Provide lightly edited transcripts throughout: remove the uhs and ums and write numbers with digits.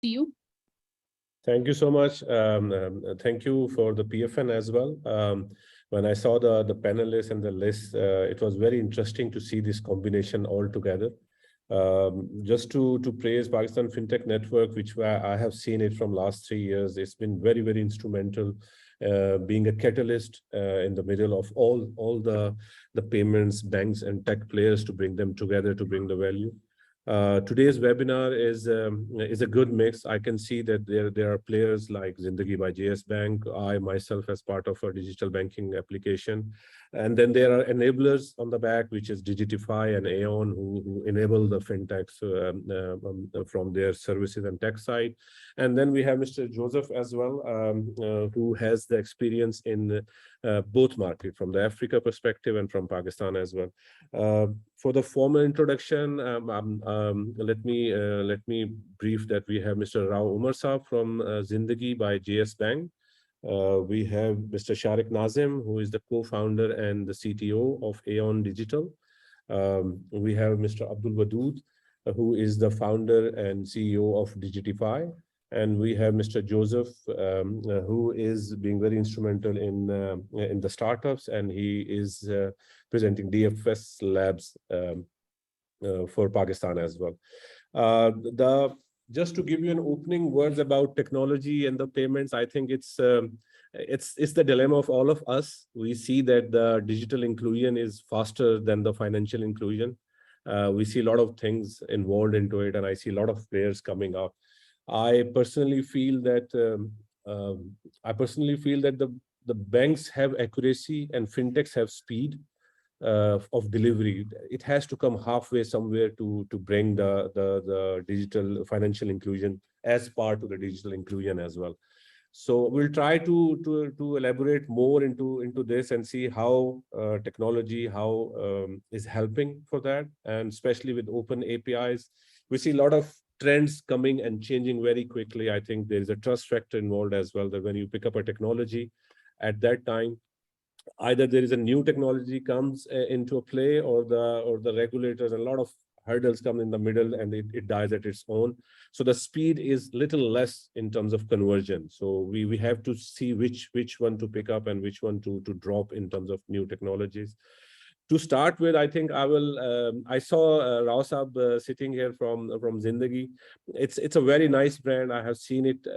to you. Thank you so much. Thank you for the PFN as well. When I saw the panelists and the list, it was very interesting to see this combination all together. Just to praise Pakistan Fintech Network, which I have seen it from last 3 years. It's been very, very instrumental, being a catalyst in the middle of all the payments, banks and tech players to bring them together to bring the value. Today's webinar is a good mix. I can see that there are players like Zindagi by JS Bank, I myself as part of a digital banking application, and then there are enablers on the back, which is Digitify and Aeon, who enable the fintechs from their services and tech side. And then we have Mr. Joseph as well, who has the experience in both market, from the Africa perspective and from Pakistan as well. For the formal introduction, let me brief that we have Mr. Rao Umar Saab from Zindagi by JS Bank. We have Mr. Sharik Nazim, who is the co-founder and the CTO of Aeon Digital. We have Mr. Abdul Wadood, who is the founder and CEO of Digitify. And we have Mr. Joseph, who is being very instrumental in the startups, and he is presenting DFS Labs for Pakistan as well. Just to give you an opening words about technology and the payments, I think it's the dilemma of all of us. We see that the digital inclusion is faster than the financial inclusion. We see a lot of things involved into it, and I see a lot of players coming up. I personally feel that the banks have accuracy and fintechs have speed of delivery. It has to come halfway somewhere to bring the digital financial inclusion as part of the digital inclusion as well. So we'll try to elaborate more into this and see how technology is helping for that, and especially with open APIs. We see a lot of trends coming and changing very quickly. I think there is a trust factor involved as well, that when you pick up a technology at that time, either there is a new technology comes into a play, or the regulators, a lot of hurdles come in the middle and it dies at its own. So the speed is little less in terms of conversion. So we have to see which one to pick up and which one to drop in terms of new technologies. To start with, I think I saw Rao Saab sitting here from Zindagi. It's a very nice brand. I have seen it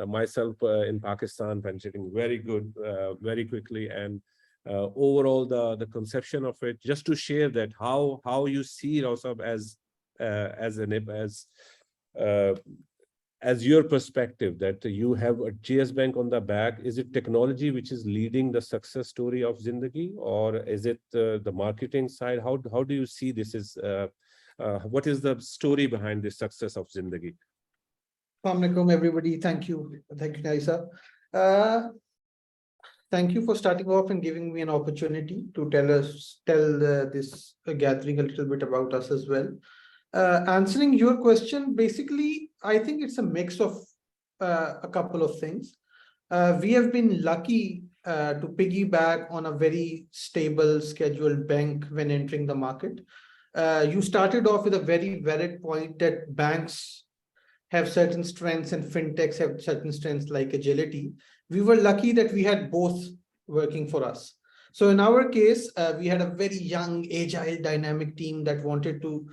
myself in Pakistan, penetrating very good, very quickly, and overall the conception of it. Just to share that how you see Rao Saab as your perspective, that you have a JS Bank on the back. Is it technology which is leading the success story of Zindagi, or is it the marketing side? How do you see this? What is the story behind the success of Zindagi? Assalamu alaikum, everybody. Thank you, Naisa. Thank you for starting off and giving me an opportunity to tell this gathering a little bit about us as well. Answering your question, basically, I think it's a mix of a couple of things. We have been lucky to piggyback on a very stable, scheduled bank when entering the market. You started off with a very valid point that banks have certain strengths and fintechs have certain strengths like agility. We were lucky that we had both working for us. So in our case, we had a very young, agile, dynamic team that wanted to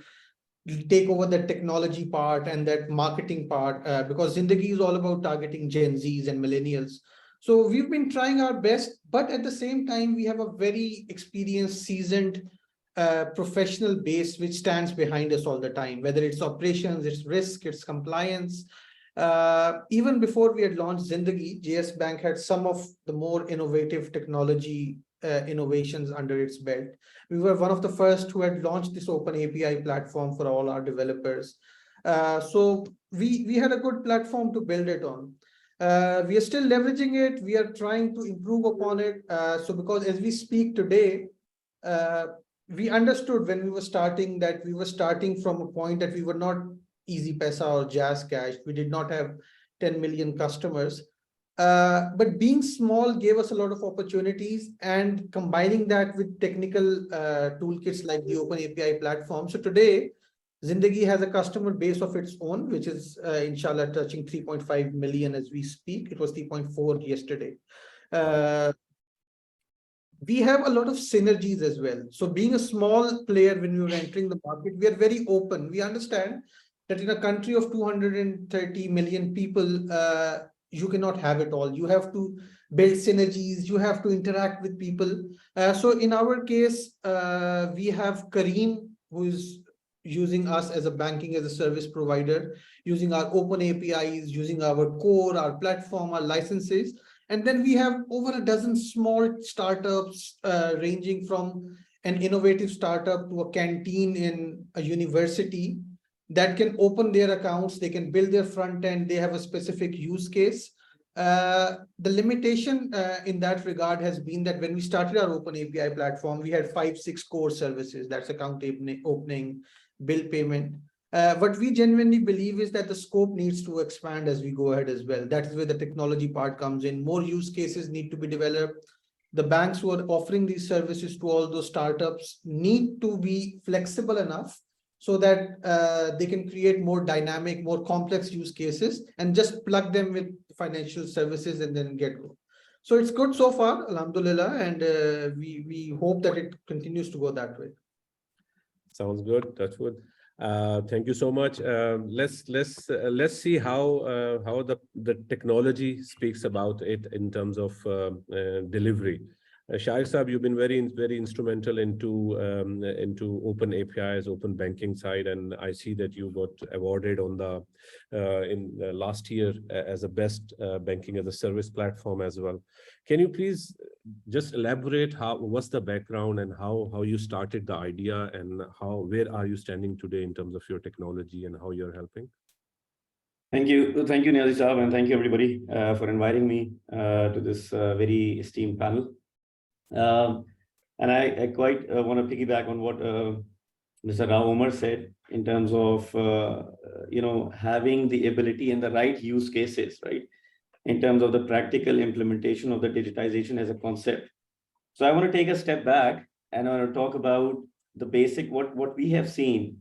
take over the technology part and that marketing part, because Zindagi is all about targeting Gen Zs and millennials. So we've been trying our best, but at the same time, we have a very experienced, seasoned professional base which stands behind us all the time, whether it's operations, it's risk, it's compliance. Even before we had launched Zindagi, JS Bank had some of the more innovative technology innovations under its belt. We were one of the first who had launched this open API platform for all our developers. So we had a good platform to build it on. We are still leveraging it. We are trying to improve upon it. So because as we speak today, we understood when we were starting that we were starting from a point that we were not Easy Paisa or Jazz Cash. We did not have 10 million customers. But being small gave us a lot of opportunities, and combining that with technical toolkits like the Open API platform. So today, Zindagi has a customer base of its own, which is inshallah touching 3.5 million as we speak. It was 3.4 yesterday. We have a lot of synergies as well. So being a small player when we were entering the market, we are very open. We understand that in a country of 230 million people, you cannot have it all. You have to build synergies, you have to interact with people. So in our case, we have Kareem, who is using us as a banking as a service provider, using our open APIs, using our core, our platform, our licenses. And then we have over a dozen small startups ranging from an innovative startup to a canteen in a university that can open their accounts, they can build their front end, they have a specific use case. The limitation in that regard has been that when we started our open API platform, we had 5-6 core services. That's account opening, bill payment. What we genuinely believe is that the scope needs to expand as we go ahead as well. That is where the technology part comes in. More use cases need to be developed. The banks who are offering these services to all those startups need to be flexible enough so that they can create more dynamic, more complex use cases and just plug them with financial services and then get go. So it's good so far, alhamdulillah, and we hope that it continues to go that way. Sounds good. That's good. Thank you so much. Let's see how the technology speaks about it in terms of delivery. Shahir Saab, you've been very instrumental into open APIs, open banking side, and I see that you got awarded on the last year as a best banking as a service platform as well. Can you please just elaborate what's the background and how you started the idea and where are you standing today in terms of your technology and how you're helping? Thank you, Niazi Saab, and thank you everybody for inviting me to this very esteemed panel. And I quite want to piggyback on what Mr. Rao Omar said in terms of having the ability and the right use cases, right? In terms of the practical implementation of the digitization as a concept. So I want to take a step back and I want to talk about the basic what we have seen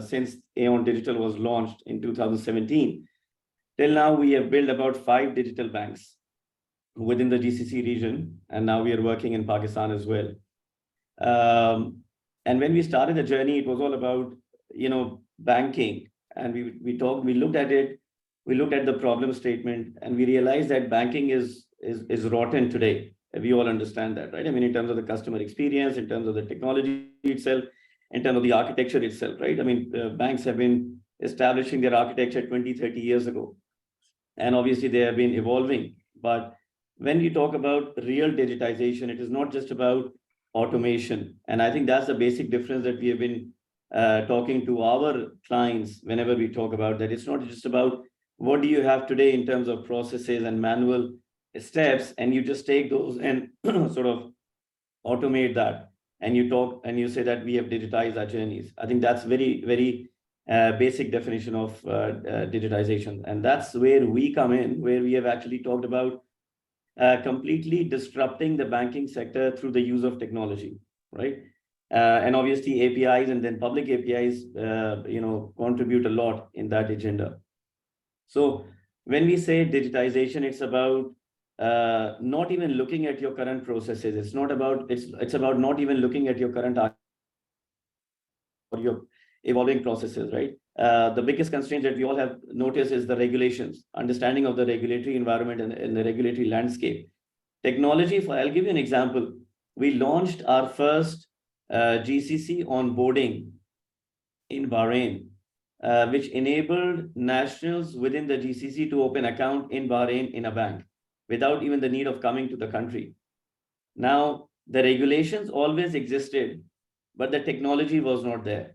since Aeon Digital was launched in 2017. Till now, we have built about 5 digital banks within the GCC region, and now we are working in Pakistan as well. And when we started the journey, it was all about banking, and we looked at it, we looked at the problem statement, and we realized that banking is rotten today. We all understand that, right? I mean, in terms of the customer experience, in terms of the technology itself, in terms of the architecture itself, right? I mean, banks have been establishing their architecture 20, 30 years ago, and obviously they have been evolving, but when you talk about real digitization, it is not just about automation. And I think that's the basic difference that we have been talking to our clients whenever we talk about that. It's not just about what do you have today in terms of processes and manual steps, and you just take those and sort of automate that. And you talk and you say that we have digitized our journeys. I think that's very, very basic definition of digitization. And that's where we come in, where we have actually talked about completely disrupting the banking sector through the use of technology, right? And obviously APIs and then public APIs, contribute a lot in that agenda. So when we say digitization, it's about not even looking at your current processes. It's about not even looking at your current or your evolving processes, right? The biggest constraint that we all have noticed is the regulations, understanding of the regulatory environment and the regulatory landscape. Technology, I'll give you an example. We launched our first GCC onboarding in Bahrain, which enabled nationals within the GCC to open account in Bahrain in a bank without even the need of coming to the country. Now, the regulations always existed, but the technology was not there.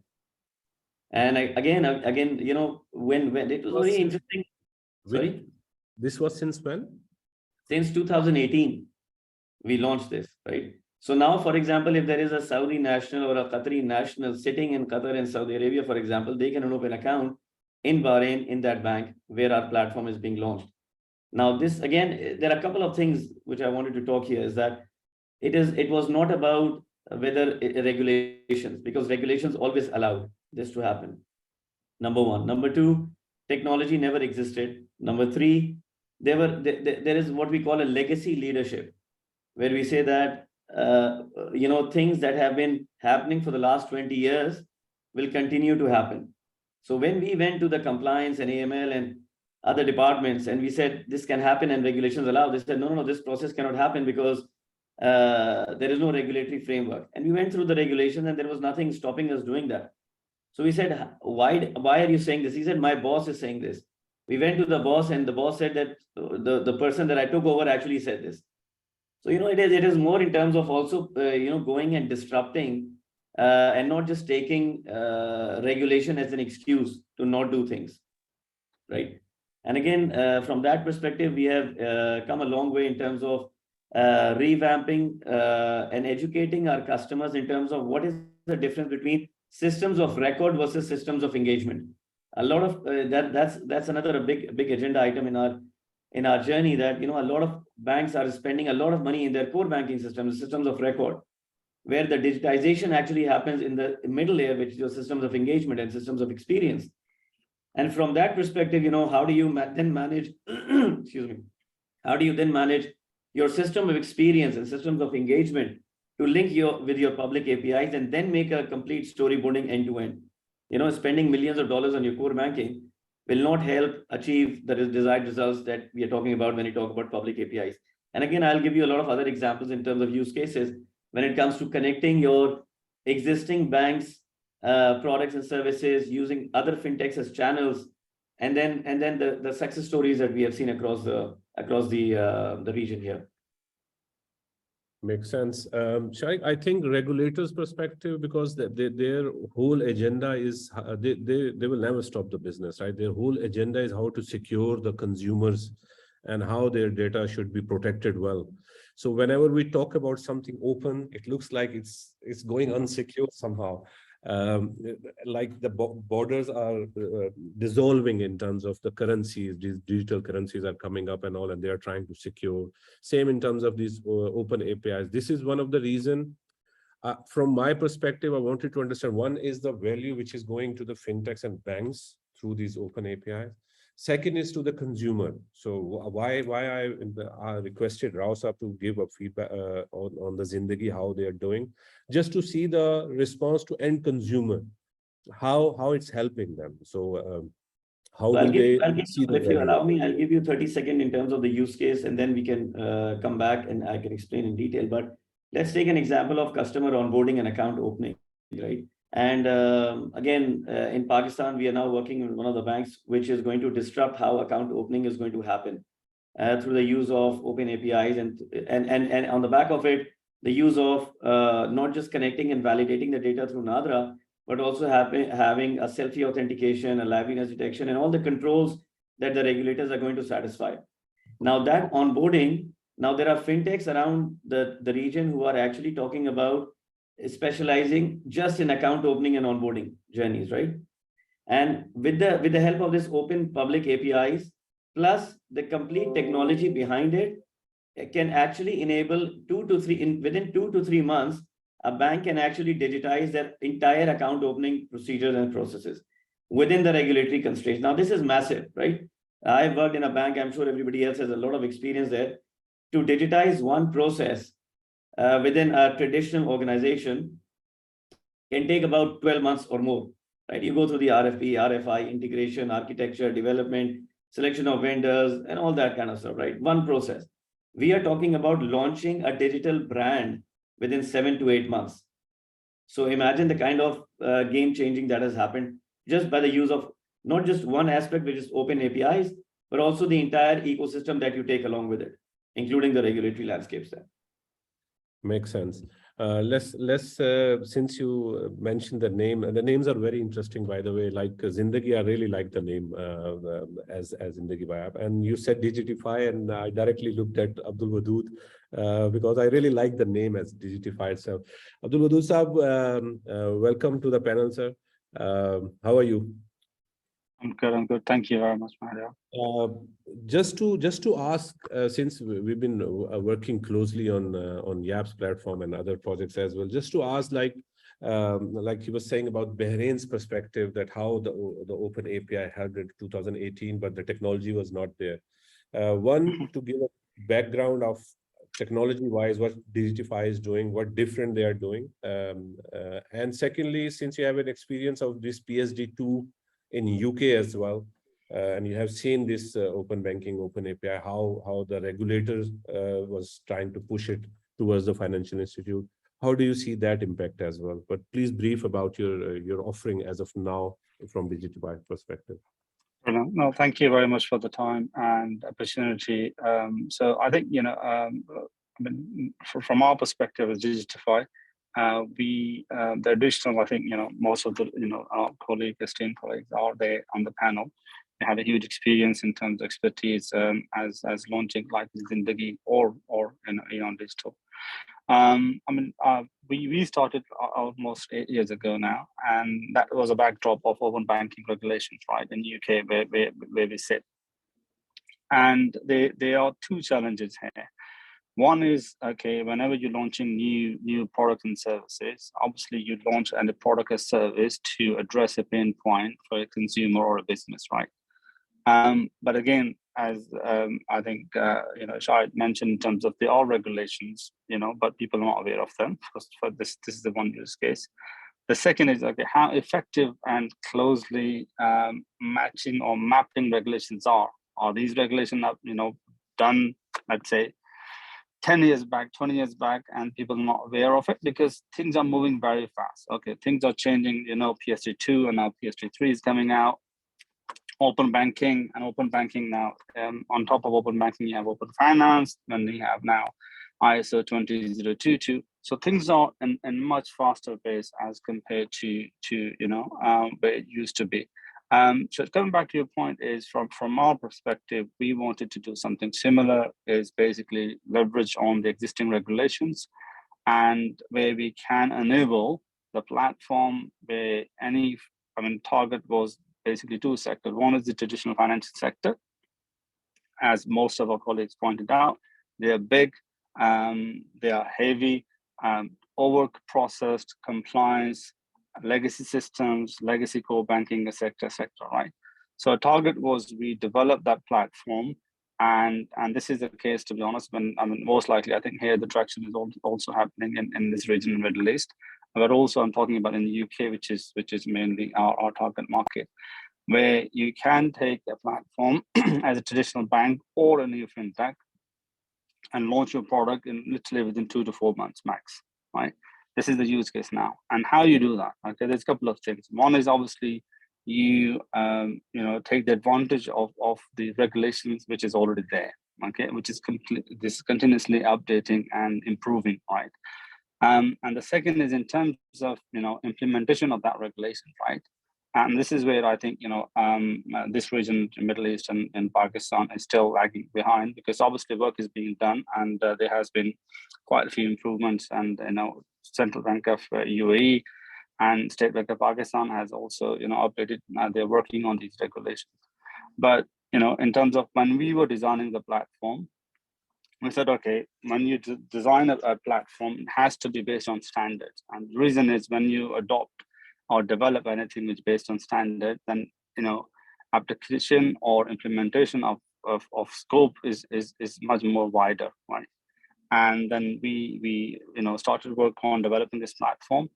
And again, when it was very interesting. Sorry? This was since when? Since 2018, we launched this, right? So now, for example, if there is a Saudi national or a Qatari national sitting in Qatar and Saudi Arabia, for example, they can open an account in Bahrain in that bank where our platform is being launched. Now, this again, there are a couple of things which I wanted to talk here is that it was not about whether regulations, because regulations always allowed this to happen. Number one. Number two, technology never existed. Number three, there is what we call a legacy leadership, where we say that things that have been happening for the last 20 years will continue to happen. So when we went to the compliance and AML and other departments and we said this can happen and regulations allow, they said no, this process cannot happen because there is no regulatory framework. And we went through the regulations and there was nothing stopping us doing that. So we said, why are you saying this? He said, my boss is saying this. We went to the boss and the boss said that the person that I took over actually said this. So, it is more in terms of also, going and disrupting and not just taking regulation as an excuse to not do things, right? And again, from that perspective, we have come a long way in terms of revamping and educating our customers in terms of what is the difference between systems of record versus systems of engagement. A lot of that's another big agenda item in our journey, that a lot of banks are spending a lot of money in their core banking systems of record, where the digitization actually happens in the middle layer, which is your systems of engagement and systems of experience. And from that perspective, how do you then manage excuse me, how do you then manage your system of experience and systems of engagement to link with your public APIs and then make a complete storyboarding end to end? Spending millions of dollars on your core banking will not help achieve the desired results that we are talking about when you talk about public APIs. And again, I'll give you a lot of other examples in terms of use cases when it comes to connecting your existing banks, products and services using other fintechs as channels, and then the success stories that we have seen across the region here. Makes sense. Shaikh, I think regulators' perspective, because their whole agenda is they will never stop the business, right? Their whole agenda is how to secure the consumers and how their data should be protected well. So whenever we talk about something open, it looks like it's going unsecure somehow. Like the borders are dissolving in terms of the currencies. These digital currencies are coming up and all, and they are trying to secure. Same in terms of these open APIs. This is one of the reasons. From my perspective, I wanted to understand, one is the value which is going to the fintechs and banks through these open APIs. Second is to the consumer. So why I requested Rao Saab to give a feedback on the Zindagi, how they are doing, just to see the response to end consumer, how it's helping them. So how will they see the if you allow me, I'll give you 30 seconds in terms of the use case, and then we can come back and I can explain in detail. But let's take an example of customer onboarding and account opening, right? And again, in Pakistan, we are now working with one of the banks, which is going to disrupt how account opening is going to happen through the use of open APIs, and on the back of it, the use of not just connecting and validating the data through Nadra, but also having a selfie authentication, a liveness detection, and all the controls that the regulators are going to satisfy. Now that onboarding, now there are fintechs around the region who are actually talking about specializing just in account opening and onboarding journeys, right? And with the help of this open public APIs, plus the complete technology behind it, it can actually enable within 2 to 3 months, a bank can actually digitize their entire account opening procedures and processes within the regulatory constraints. Now, this is massive, right? I've worked in a bank. I'm sure everybody else has a lot of experience there. To digitize one process within a traditional organization can take about 12 months or more, right? You go through the RFP, RFI, integration, architecture, development, selection of vendors, and all that kind of stuff, right? One process. We are talking about launching a digital brand within 7 to 8 months. So imagine the kind of game changing that has happened just by the use of not just one aspect, which is open APIs, but also the entire ecosystem that you take along with it, including the regulatory landscapes there. Makes sense. Let's since you mentioned the name, and the names are very interesting, by the way. Like Zindagi, I really like the name as Zindagi by app. And you said Digitify, and I directly looked at Abdul Wadood because I really like the name as Digitify itself. Abdul Wadood Saab, welcome to the panel, sir. How are you? I'm good. Thank you very much, Mario. Just to ask, since we've been working closely on Yap's platform and other projects as well, just to ask, like, like he was saying about Bahrain's perspective, that how the open API helped in 2018, but the technology was not there. One, to give a background of technology-wise, what Digitify is doing, what different they are doing. And secondly, since you have an experience of this PSD2 in UK as well, and you have seen this open banking, open API, how the regulators was trying to push it towards the financial institute. How do you see that impact as well? But please brief about your offering as of now from Digitify perspective. Brilliant. No, thank you very much for the time and opportunity. So I think, I mean, from our perspective as Digitify, the additional, I think, most of the, our esteemed colleagues are there on the panel. They have a huge experience in terms of expertise as launching like Zindagi or Eon Digital. I mean, we started almost 8 years ago now, and that was a backdrop of open banking regulations, right, in UK where we sit. And there are two challenges here. One is, okay, whenever you're launching new products and services, obviously you launch a product or service to address a pain point for a consumer or a business, right? But again, as I think Shahid mentioned in terms of there are regulations, but people are not aware of them. For this is the one use case. The second is, okay, how effective and closely matching or mapping regulations are. Are these regulations done, let's say, 10 years back, 20 years back, and people are not aware of it because things are moving very fast. Okay, things are changing. PSD2 and now PSD3 is coming out. Open banking now. On top of open banking, you have open finance, and we have now ISO 20022. So things are in much faster pace as compared to where it used to be. So coming back to your point is from our perspective, we wanted to do something similar, is basically leverage on the existing regulations and where we can enable the platform where target was basically two sectors. One is the traditional financial sector. As most of our colleagues pointed out, they are big, they are heavy, over-processed, compliance, legacy systems, legacy core banking, etc., right? So our target was we developed that platform, and this is the case, to be honest, most likely, I think here the traction is also happening in this region in the Middle East, but also I'm talking about in the UK, which is mainly our target market, where you can take a platform as a traditional bank or a new fintech and launch your product in literally within 2 to 4 months max, right? This is the use case now. And how you do that, okay, there's a couple of things. One is obviously you take the advantage of the regulations which is already there, okay, which is continuously updating and improving, right? And the second is in terms of implementation of that regulation, right? And this is where I think this region, Middle East and Pakistan, is still lagging behind because obviously work is being done, and there has been quite a few improvements. And Central Bank of UAE and State Bank of Pakistan has also updated. They're working on these regulations. But in terms of when we were designing the platform, we said, okay, when you design a platform, it has to be based on standards. And the reason is when you adopt or develop anything which is based on standard, then application or implementation of scope is much more wider, right? And then we started work on developing this platform,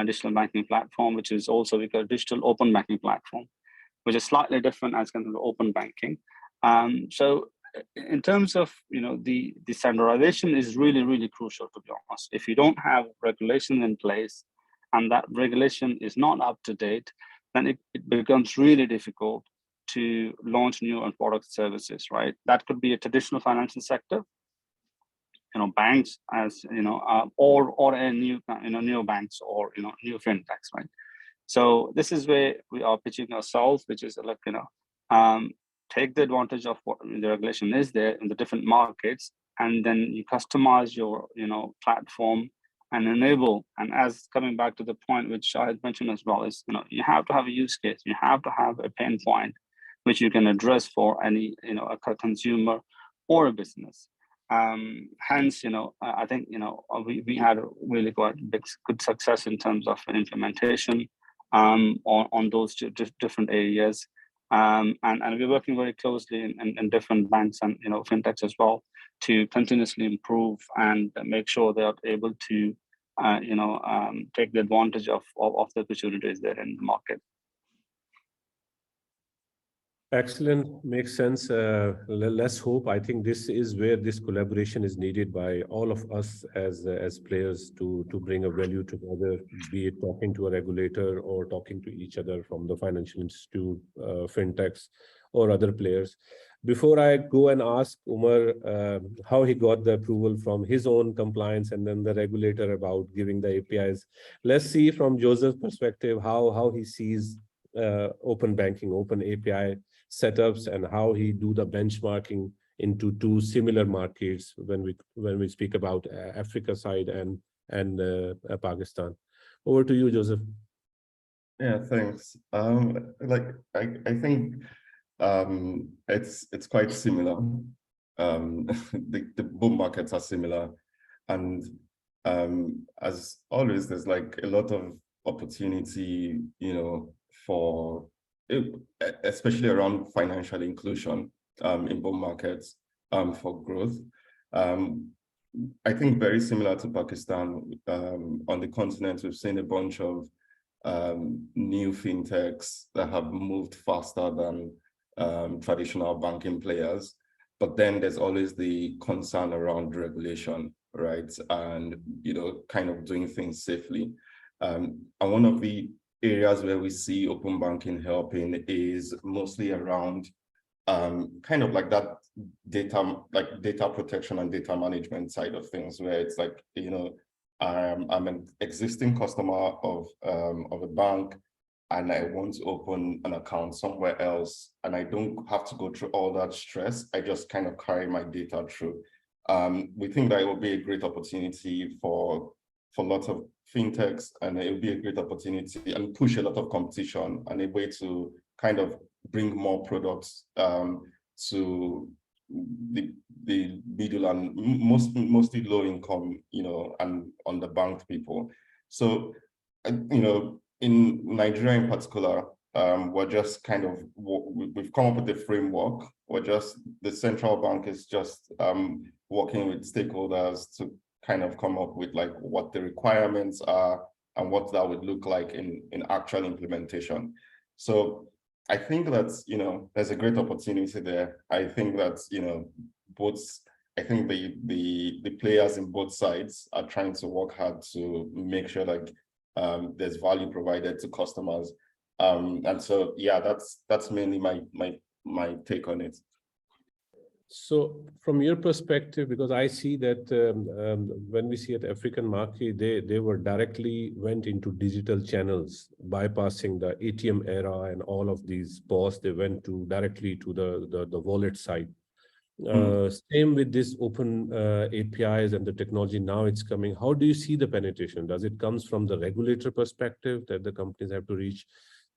digital banking platform, which is also we call digital open banking platform, which is slightly different as kind of open banking. So in terms of the standardization is really crucial, to be honest. If you don't have regulation in place and that regulation is not up to date, then it becomes really difficult to launch new product services, right? That could be a traditional financial sector, banks as or a new neobanks or new fintechs, right? So this is where we are pitching ourselves, which is like take the advantage of what the regulation is there in the different markets, and then you customize your platform and enable. And as coming back to the point which I had mentioned as well, is you have to have a use case, you have to have a pain point which you can address for any a consumer or a business. Hence, I think, we had a really good success in terms of implementation on those different areas. And we're working very closely in different banks and, fintechs as well to continuously improve and make sure they are able to, take the advantage of the opportunities there in the market. Excellent, makes sense. Let's hope. I think this is where this collaboration is needed by all of us as players to bring a value together, be it talking to a regulator or talking to each other from the financial institute, fintechs, or other players. Before I go and ask Umar how he got the approval from his own compliance and then the regulator about giving the APIs, let's see from Joseph's perspective how he sees open banking, open API setups, and how he do the benchmarking into two similar markets when we speak about Africa side and Pakistan. Over to you, Joseph. Yeah, thanks. I think it's quite similar. The both markets are similar, and as always, there's like a lot of opportunity, for especially around financial inclusion in both markets for growth. I think very similar to Pakistan, on the continent, we've seen a bunch of new fintechs that have moved faster than traditional banking players. But then there's always the concern around regulation, right? And, kind of doing things safely. And one of the areas where we see open banking helping is mostly around kind of like that data protection and data management side of things, where it's like, I'm an existing customer of a bank and I want to open an account somewhere else, and I don't have to go through all that stress. I just kind of carry my data through. We think that it will be a great opportunity for lots of fintechs, and it will be a great opportunity and push a lot of competition and a way to kind of bring more products to the middle and mostly low income, and underbanked people. So, in Nigeria in particular, we're just kind of, we've come up with a framework. The central bank is just working with stakeholders to kind of come up with like what the requirements are and what that would look like in actual implementation. So I think that's, there's a great opportunity there. I think that, I think the players in both sides are trying to work hard to make sure like there's value provided to customers. And so, yeah, that's mainly my take on it. So from your perspective, because I see that when we see at African market, they were directly went into digital channels, bypassing the ATM era and all of these POS, they went directly to the wallet side. Same with this open APIs and the technology, now it's coming. How do you see the penetration? Does it comes from the regulator perspective that the companies have to reach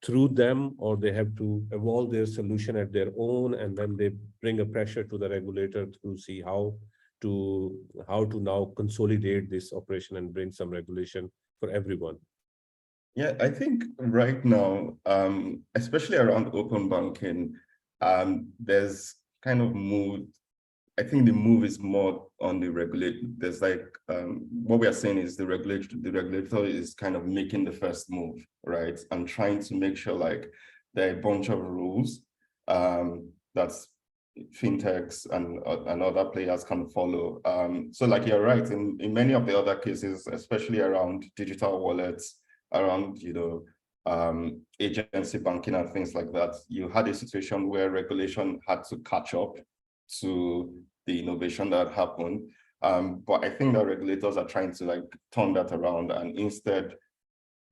through them, or they have to evolve their solution at their own, and then they bring a pressure to the regulator to see how to now consolidate this operation and bring some regulation for everyone? Yeah, I think right now, especially around open banking, there's kind of moved. I think the move is more on the regulator. There's like, what we are saying is the regulator is kind of making the first move, right? And trying to make sure like there are a bunch of rules that's fintechs and other players can follow. So like you're right, in many of the other cases, especially around digital wallets, around, agency banking and things like that, you had a situation where regulation had to catch up to the innovation that happened. But I think that regulators are trying to like turn that around, and instead,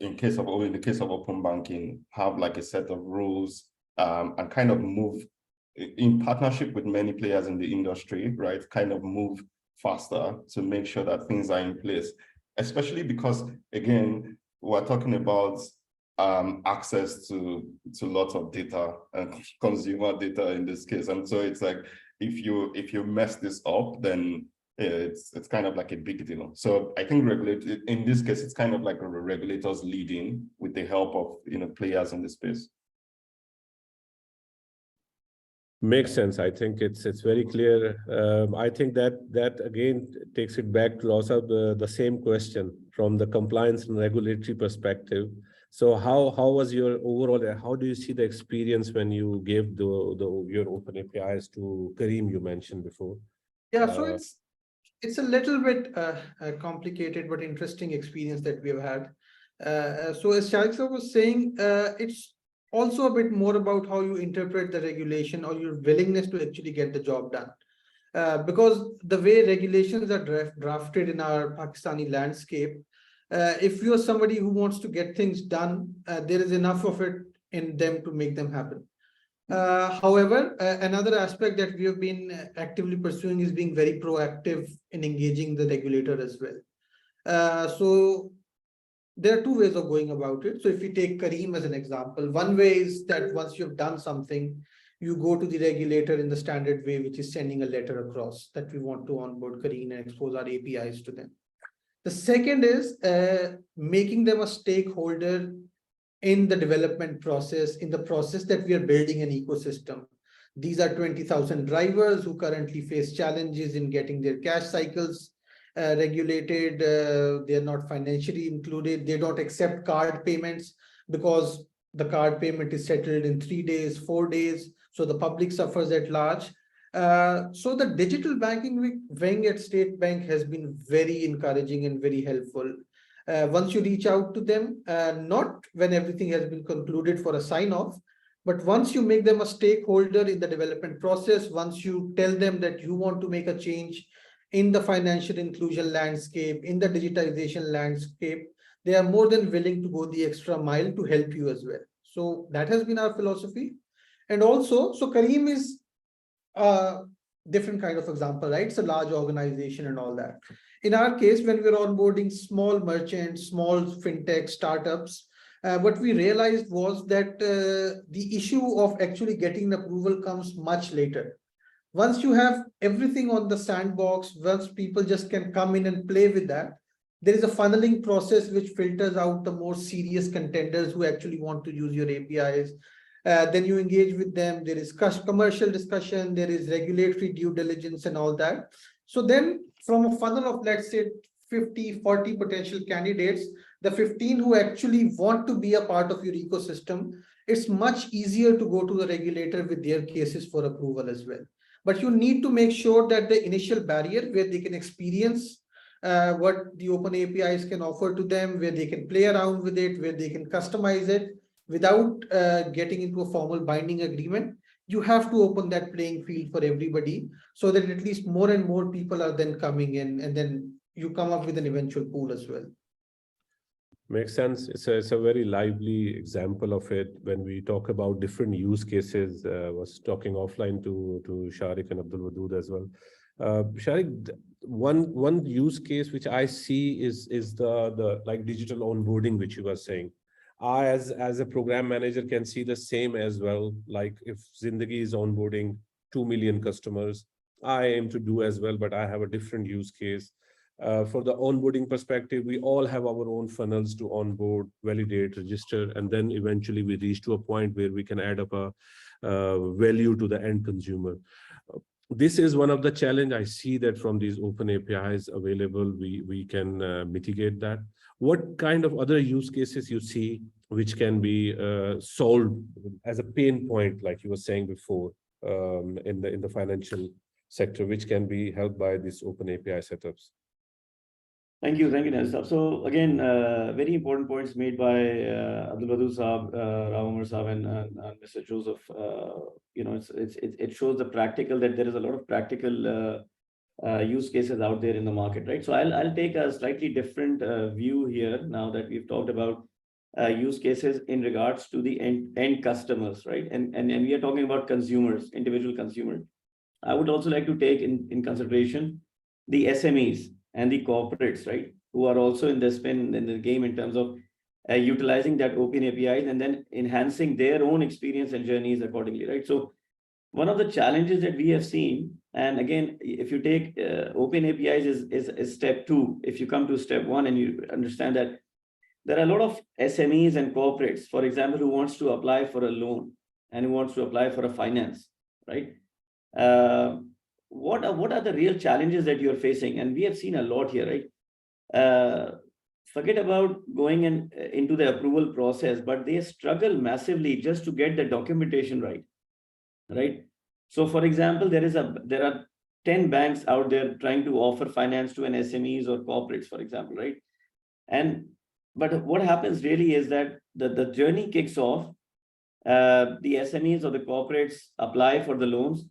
in the case of open banking, have like a set of rules and kind of move in partnership with many players in the industry, right? Kind of move faster to make sure that things are in place, especially because, again, we're talking about access to lots of data and consumer data in this case. And so it's like, if you mess this up, then it's kind of like a big deal. So I think in this case, it's kind of like regulators leading with the help of players in the space. Makes sense. I think it's very clear. I think that again takes it back to also the same question from the compliance and regulatory perspective. So how was your overall? How do you see the experience when you gave your open APIs to Kareem? You mentioned before. Yeah, so it's a little bit complicated but interesting experience that we have had. So as Sharik was saying, it's also a bit more about how you interpret the regulation or your willingness to actually get the job done. Because the way regulations are drafted in our Pakistani landscape, if you're somebody who wants to get things done, there is enough of it in them to make them happen. However, another aspect that we have been actively pursuing is being very proactive in engaging the regulator as well. So there are two ways of going about it. So if you take Kareem as an example, one way is that once you've done something, you go to the regulator in the standard way, which is sending a letter across that we want to onboard Kareem and expose our APIs to them. The second is making them a stakeholder in the development process, in the process that we are building an ecosystem. These are 20,000 drivers who currently face challenges in getting their cash cycles regulated. They are not financially included. They don't accept card payments because the card payment is settled in 3 days, 4 days. So the public suffers at large. So the digital banking wing at State Bank has been very encouraging and very helpful. Once you reach out to them, not when everything has been concluded for a sign-off, but once you make them a stakeholder in the development process, once you tell them that you want to make a change in the financial inclusion landscape, in the digitization landscape, they are more than willing to go the extra mile to help you as well. So that has been our philosophy. And also, so Kareem is a different kind of example, right? It's a large organization and all that. In our case, when we're onboarding small merchants, small fintech startups, what we realized was that the issue of actually getting the approval comes much later. Once you have everything on the sandbox, once people just can come in and play with that, there is a funneling process which filters out the more serious contenders who actually want to use your APIs. Then you engage with them. There is commercial discussion, there is regulatory due diligence and all that. So then from a funnel of, let's say, 50, 40 potential candidates, the 15 who actually want to be a part of your ecosystem, it's much easier to go to the regulator with their cases for approval as well. But you need to make sure that the initial barrier where they can experience what the open APIs can offer to them, where they can play around with it, where they can customize it without getting into a formal binding agreement, you have to open that playing field for everybody so that at least more and more people are then coming in, and then you come up with an eventual pool as well. Makes sense. It's a very lively example of it when we talk about different use cases. Was talking offline to Sharik and Abdul Wadud as well. Sharik, one use case which I see is the like digital onboarding, which you were saying. I as a program manager can see the same as well. Like if Zindagi is onboarding 2 million customers, I aim to do as well, but I have a different use case. For the onboarding perspective, we all have our own funnels to onboard, validate, register, and then eventually we reach to a point where we can add up a value to the end consumer. This is one of the challenge I see that from these open APIs available, we can mitigate that. What kind of other use cases you see which can be solved as a pain point, like you were saying before, in the financial sector, which can be helped by these open API setups? Thank you, Nasir. So again, very important points made by Abdul Wadud Saab, Rao Umar Saab, and Mr. Joseph. It shows the practical, that there is a lot of practical use cases out there in the market, right? So I'll take a slightly different view here now that we've talked about use cases in regards to the end customers, right? And we are talking about consumers, individual consumers. I would also like to take in consideration the SMEs and the corporates, right, who are also in the game in terms of utilizing that open APIs and then enhancing their own experience and journeys accordingly, right? So one of the challenges that we have seen, and again, if you take open APIs is step 2. If you come to step 1 and you understand that there are a lot of SMEs and corporates, for example, who wants to apply for a loan and who wants to apply for a finance, right? What are the real challenges that you're facing? And we have seen a lot here, right? Forget about going into the approval process, but they struggle massively just to get the documentation right? So, for example, there are 10 banks out there trying to offer finance to an SMEs or corporates, for example, right? But what happens really is that the journey kicks off. The SMEs or the corporates apply for the loans,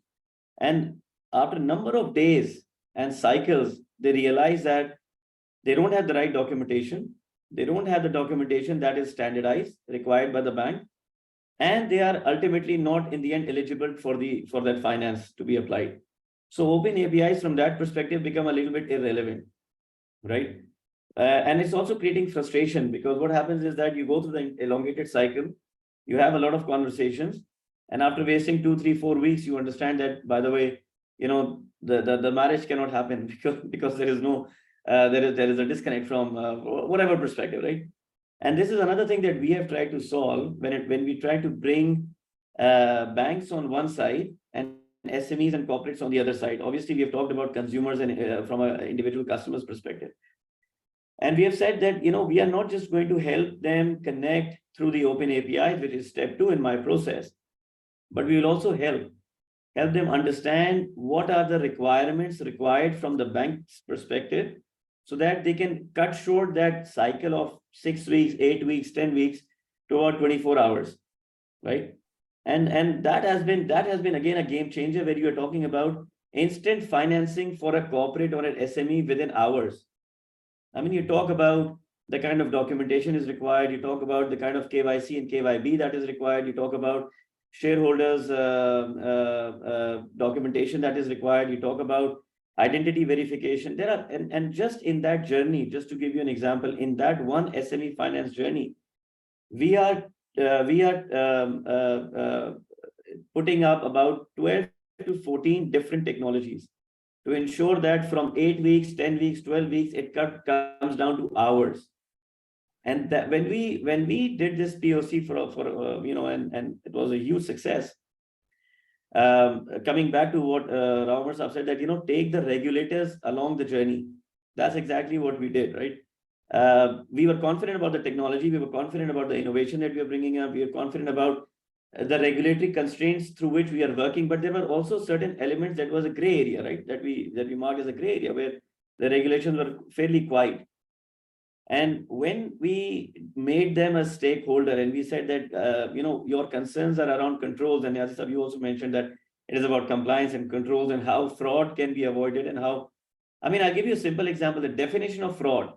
and after a number of days and cycles, they realize that they don't have the right documentation. They don't have the documentation that is standardized, required by the bank, and they are ultimately not in the end eligible for that finance to be applied. So open APIs from that perspective become a little bit irrelevant, right? And it's also creating frustration, because what happens is that you go through the elongated cycle, you have a lot of conversations, and after wasting 2, 3, 4 weeks, you understand that, by the way, the marriage cannot happen because there is no there is a disconnect from whatever perspective, right? And this is another thing that we have tried to solve when we try to bring banks on one side and SMEs and corporates on the other side. Obviously, we have talked about consumers and from an individual customer's perspective. And we have said that, we are not just going to help them connect through the open API, which is step 2 in my process, but we will also help them understand what are the requirements required from the bank's perspective, so that they can cut short that cycle of 6 weeks, 8 weeks, 10 weeks to about 24 hours, right? And that has been again a game changer, where you are talking about instant financing for a corporate or an SME within hours. I mean, you talk about the kind of documentation is required, you talk about the kind of KYC and KYB that is required, you talk about shareholders documentation that is required, you talk about identity verification. There are, and just in that journey, just to give you an example, in that one SME finance journey, we are putting up about 12 to 14 different technologies to ensure that from 8 weeks, 10 weeks, 12 weeks, it comes down to hours. And that when we did this POC for and it was a huge success. Coming back to what Ravamar Saab said, that take the regulators along the journey. That's exactly what we did, right? We were confident about the technology, we were confident about the innovation that we are bringing up, we are confident about the regulatory constraints through which we are working, but there were also certain elements that was a gray area, right? That we marked as a gray area, where the regulations were fairly quiet. And when we made them a stakeholder and we said that, your concerns are around controls, and as you also mentioned that it is about compliance and controls and how fraud can be avoided, and how, I'll give you a simple example, the definition of fraud.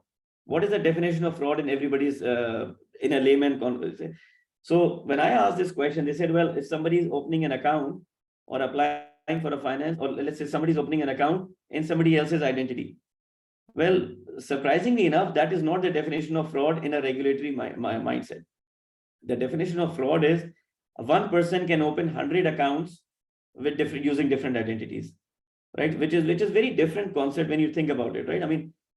What is the definition of fraud in everybody's, in a layman conversation? So when I asked this question, they said, well, if somebody is opening an account or applying for a finance, or let's say somebody's opening an account in somebody else's identity. Well, surprisingly enough, that is not the definition of fraud in a regulatory mindset. The definition of fraud is one person can open 100 accounts with using different identities, right? Which is very different concept when you think about it, right?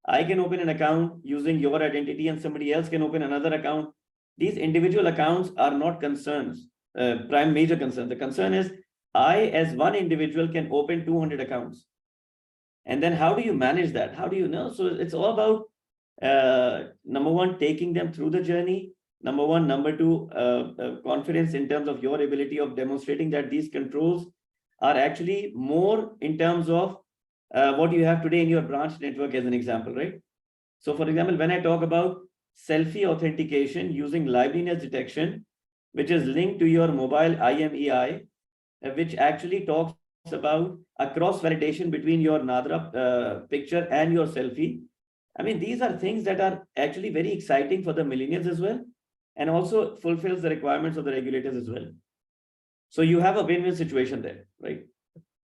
I can open an account using your identity and somebody else can open another account. These individual accounts are not concerns, prime major concern. The concern is I, as one individual, can open 200 accounts. And then how do you manage that? How do you know? So it's all about, number one, taking them through the journey. Number one. Number two, confidence in terms of your ability of demonstrating that these controls are actually more in terms of what you have today in your branch network, as an example, right? So for example, when I talk about selfie authentication using liveliness detection, which is linked to your mobile IMEI, which actually talks about a cross validation between your Nadra picture and your selfie. These are things that are actually very exciting for the millennials as well, and also fulfills the requirements of the regulators as well. So you have a win-win situation there, right?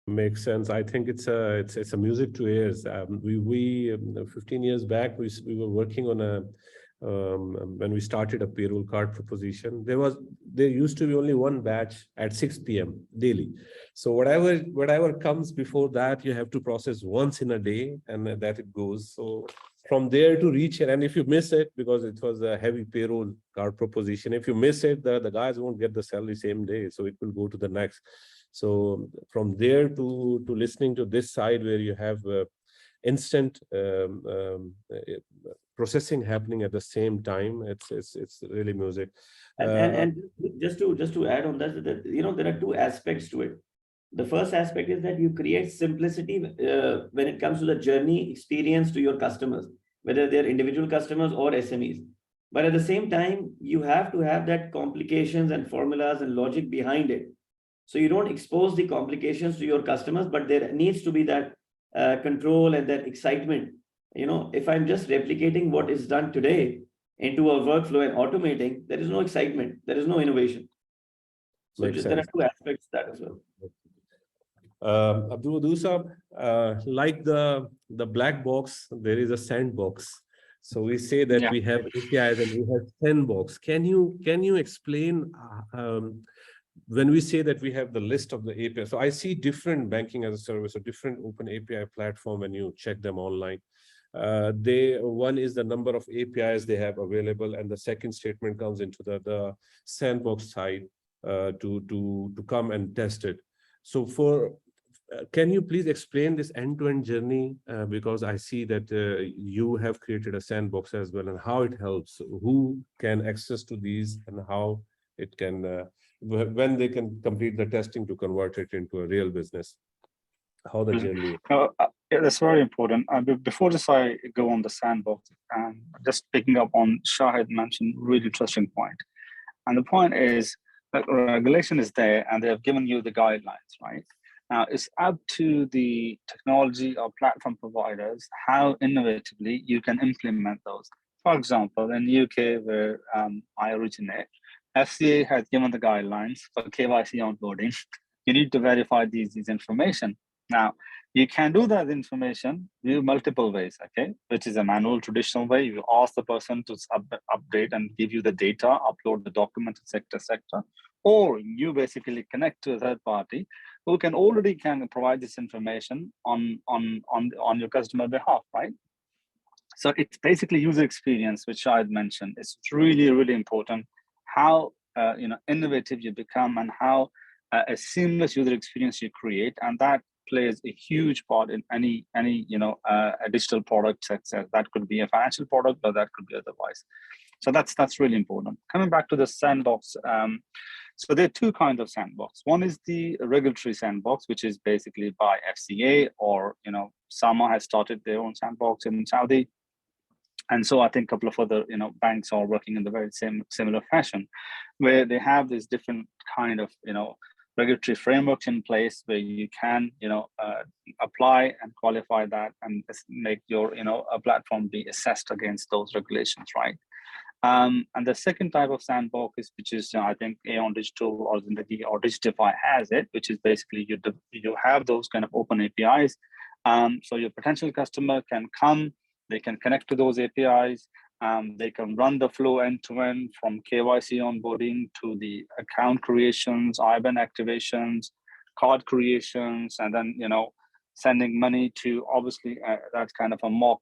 Makes sense. I think it's a music to ears. We 15 years back, we were working on when we started a payroll card proposition, there used to be only one batch at 6 p.m. daily. So whatever comes before that, you have to process once in a day, and that it goes. So from there to reach it, and if you miss it, because it was a heavy payroll card proposition, if you miss it, the guys won't get the salary same day, so it will go to the next. So from there to listening to this side where you have instant processing happening at the same time, it's really music. And just to add on that, there are two aspects to it. The first aspect is that you create simplicity when it comes to the journey experience to your customers, whether they're individual customers or SMEs. But at the same time, you have to have that complications and formulas and logic behind it. So you don't expose the complications to your customers, but there needs to be that control and that excitement. If I'm just replicating what is done today into a workflow and automating, there is no excitement, there is no innovation. So there are two aspects to that as well. Abdul Wadud, like the black box, there is a sandbox. So we say that we have APIs and we have sandbox. Can you explain when we say that we have the list of the APIs? So I see different banking as a service or different open API platform when you check them online. One is the number of APIs they have available, and the second statement comes into the sandbox side to come and test it. So can you please explain this end-to-end journey? Because I see that you have created a sandbox as well, and how it helps, who can access to these, and how it can, when they can complete the testing to convert it into a real business, how the journey. Yeah, that's very important. Before this, I go on the sandbox, just picking up on Shahid mentioned really interesting point. And the point is that regulation is there and they have given you the guidelines, right? Now, it's up to the technology or platform providers how innovatively you can implement those. For example, in the UK, where I originate, FCA has given the guidelines for KYC onboarding. You need to verify these information. Now, you can do that information in multiple ways, okay? Which is a manual, traditional way. You ask the person to update and give you the data, upload the documents, etc. Or you basically connect to a third party who can provide this information on your customer behalf, right? So it's basically user experience, which I had mentioned. It's really, really important how innovative you become and how a seamless user experience you create, and that plays a huge part in any a digital product success. That could be a financial product, or that could be otherwise. So that's really important. Coming back to the sandbox, so there are two kinds of sandbox. One is the regulatory sandbox, which is basically by FCA, or SAMA has started their own sandbox in Saudi. And so I think a couple of other banks are working in the very similar fashion, where they have this different kind of regulatory frameworks in place where you can apply and qualify that and make your a platform be assessed against those regulations, right? And the second type of sandbox is, which is I think Aon Digital or Zindagi or Digitify has it, which is basically you have those kind of open APIs. So your potential customer can come, they can connect to those APIs. They can run the flow end-to-end from KYC onboarding to the account creations, IBAN activations, card creations, and then sending money to, obviously that's kind of a mock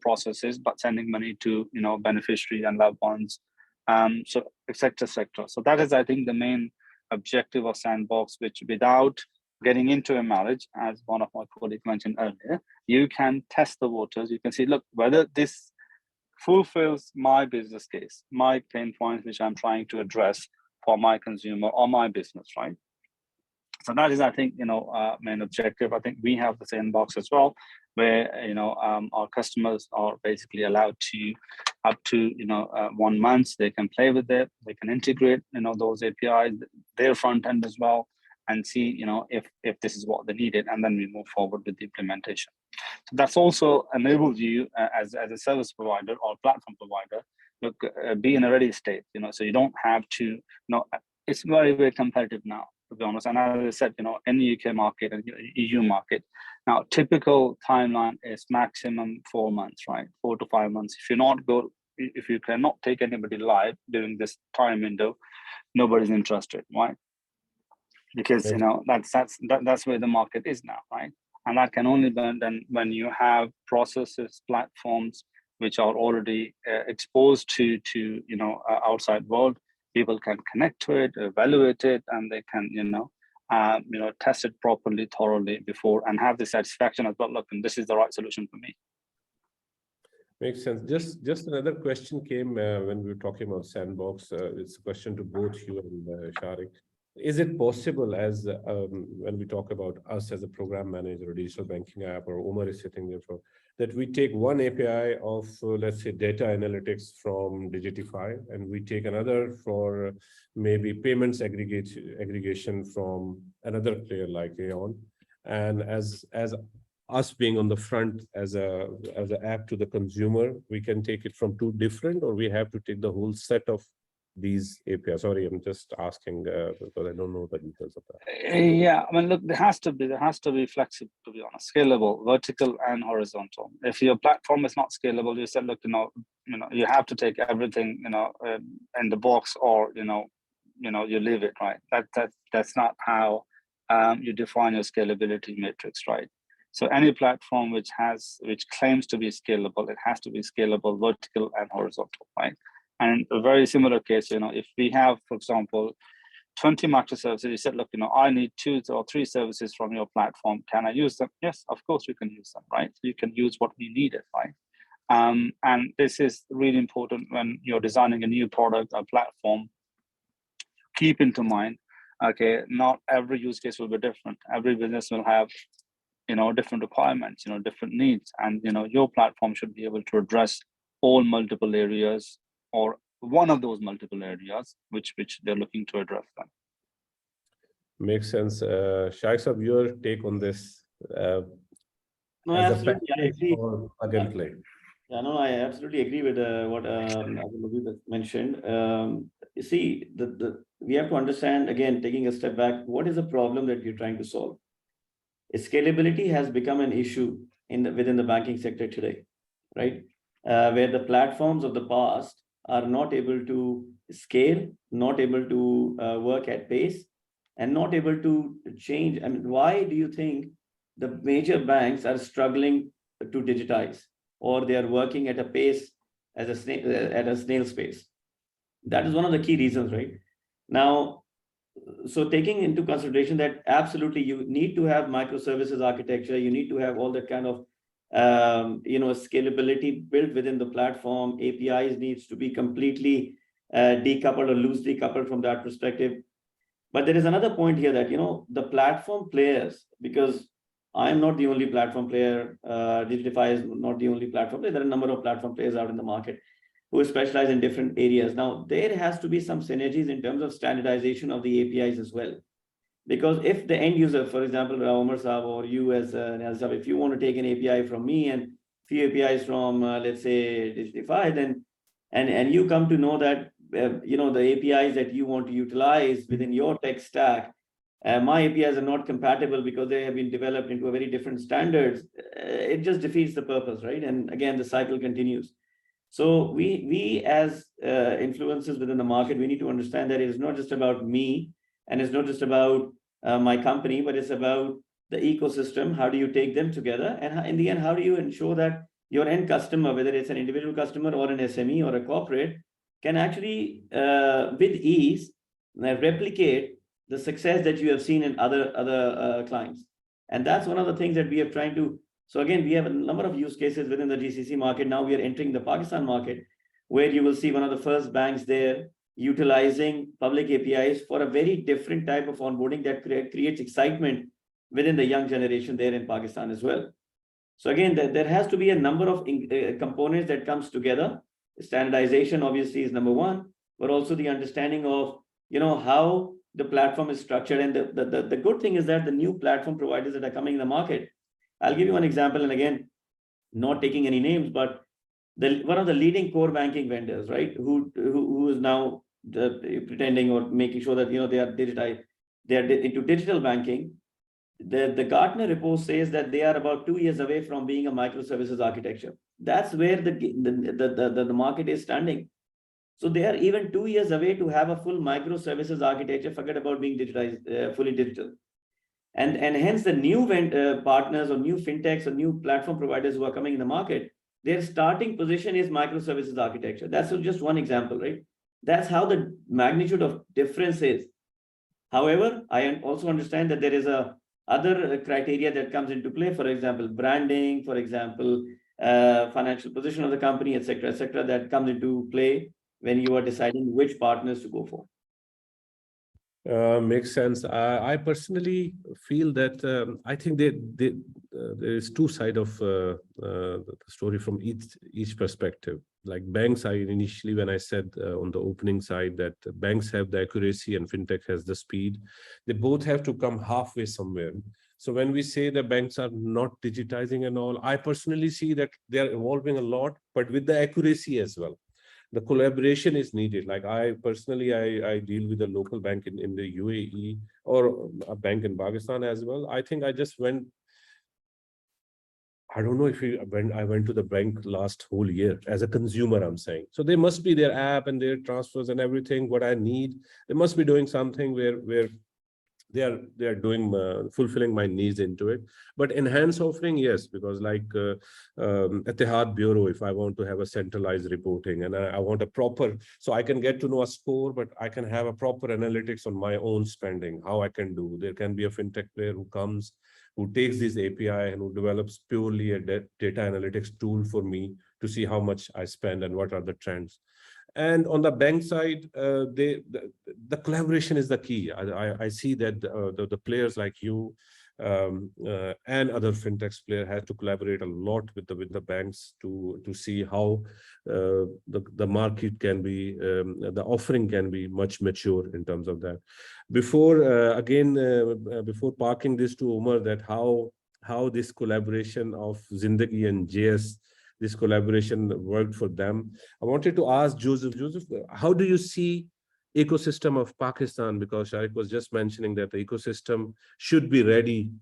processes, but sending money to beneficiary and loved ones, so etc. So that is, I think, the main objective of sandbox, which without getting into a marriage, as one of my colleagues mentioned earlier, you can test the waters. You can see, look, whether this fulfills my business case, my pain points, which I'm trying to address for my consumer or my business, right? So that is, I think, main objective. I think we have the sandbox as well, where our customers are basically allowed to, up to 1 month, they can play with it, they can integrate those APIs, their front end as well, and see if this is what they needed, and then we move forward with the implementation. So that's also enabled you as a service provider or platform provider, be in a ready state. So you don't have to. It's very, very competitive now, to be honest. And as I said, in the UK market and EU market, now typical timeline is maximum 4 months, right? 4 to 5 months. If you're not if you cannot take anybody live during this time window, nobody's interested, right? Because that's where the market is now, right? And that can only be done when you have processes, platforms which are already exposed to outside world. People can connect to it, evaluate it, and they can test it properly, thoroughly before, and have the satisfaction as well. Look, and this is the right solution for me. Makes sense. Just another question came when we were talking about sandbox. It's a question to both you and Sharik. Is it possible, as when we talk about us as a program manager or digital banking app, or Umar is sitting there for, that we take one API of, let's say, data analytics from Digitify, and we take another for maybe payments aggregation from another player like Aeon, and as us being on the front as an app to the consumer, we can take it from two different, or we have to take the whole set of these APIs? Sorry, I'm just asking because I don't know the details of that. Yeah, I mean, look, there has to be flexible, to be honest, scalable, vertical and horizontal. If your platform is not scalable, you said, look, you have to take everything, in the box, or you leave it, right? That's not how you define your scalability matrix, right? So any platform which claims to be scalable, it has to be scalable, vertical and horizontal, right? And a very similar case, if we have, for example, 20 microservices, you said, look, I need 2 or 3 services from your platform. Can I use them? Yes, of course you can use them, right? You can use what we needed, right? And this is really important when you're designing a new product or platform. Keep into mind, okay, not every use case will be different. Every business will have different requirements, different needs, and your platform should be able to address all multiple areas, or one of those multiple areas which they're looking to address them. Makes sense. Sharik Sahab, your take on this? No, as absolutely, I agree. Or plug and play? Yeah, no, I absolutely agree with what Abdul mentioned. You see, we have to understand, again, taking a step back, what is the problem that you're trying to solve? Scalability has become an issue within the banking sector today, right? Where the platforms of the past are not able to scale, not able to work at pace, and not able to change. I mean, why do you think the major banks are struggling to digitize, or they are working at a pace at a snail's pace? That is one of the key reasons, right? Now, so taking into consideration that absolutely you need to have microservices architecture, you need to have all that kind of scalability built within the platform. APIs needs to be completely decoupled or loosely coupled from that perspective. But there is another point here that the platform players, because I'm not the only platform player, Digitify is not the only platform player. There are a number of platform players out in the market who specialize in different areas. Now, there has to be some synergies in terms of standardization of the APIs as well. Because if the end user, for example, Umar Saab or you as Naz Saab, if you want to take an API from me and few APIs from, let's say, Digitify, then and you come to know that the APIs that you want to utilize within your tech stack, my APIs are not compatible because they have been developed into a very different standards. It just defeats the purpose, right? And again, the cycle continues. So we as influencers within the market, we need to understand that it is not just about me, and it's not just about my company, but it's about the ecosystem. How do you take them together? And in the end, how do you ensure that your end customer, whether it's an individual customer or an SME or a corporate, can actually, with ease, replicate the success that you have seen in other clients? And that's one of the things that we are trying to. So again, we have a number of use cases within the GCC market. Now we are entering the Pakistan market, where you will see one of the first banks there utilizing public APIs for a very different type of onboarding that creates excitement within the young generation there in Pakistan as well. So again, there has to be a number of components that comes together. Standardization obviously is number one, but also the understanding of how the platform is structured. And the good thing is that the new platform providers that are coming in the market, I'll give you one example, and again, not taking any names, but one of the leading core banking vendors, right, who is now pretending or making sure that they are into digital banking. The Gartner report says that they are about 2 years away from being a microservices architecture. That's where the market is standing. So they are even 2 years away to have a full microservices architecture. Forget about being digitized, fully digital. And hence the new partners or new fintechs or new platform providers who are coming in the market, their starting position is microservices architecture. That's just one example, right? That's how the magnitude of difference is. However, I also understand that there is a other criteria that comes into play. For example, branding, for example, financial position of the company, etc., that comes into play when you are deciding which partners to go for. Makes sense. I personally feel that I think there is two sides of the story from each perspective. Like banks, I initially, when I said on the opening side that banks have the accuracy and fintech has the speed, they both have to come halfway somewhere. So when we say the banks are not digitizing and all, I personally see that they are evolving a lot, but with the accuracy as well. The collaboration is needed. Like I personally, I deal with a local bank in the UAE or a bank in Pakistan as well. I think I just went, I don't know if when I went to the bank last whole year as a consumer, I'm saying. So they must be their app and their transfers and everything, what I need. They must be doing something where they are doing fulfilling my needs into it. But enhanced offering, yes, because like at the Etihad Bureau, if I want to have a centralized reporting and I want a proper, so I can get to know a score, but I can have a proper analytics on my own spending, how I can do. There can be a fintech player who comes, who takes this API and who develops purely a data analytics tool for me to see how much I spend and what are the trends. And on the bank side, the collaboration is the key. I see that the players like you and other fintechs player have to collaborate a lot with the banks to see how the market can be, the offering can be much mature in terms of that. Before before parking this to Umar, that how this collaboration of Zindagi and JS, this collaboration worked for them. I wanted to ask Joseph. Joseph, how do you see ecosystem of Pakistan? Because Sharik was just mentioning that the ecosystem should be ready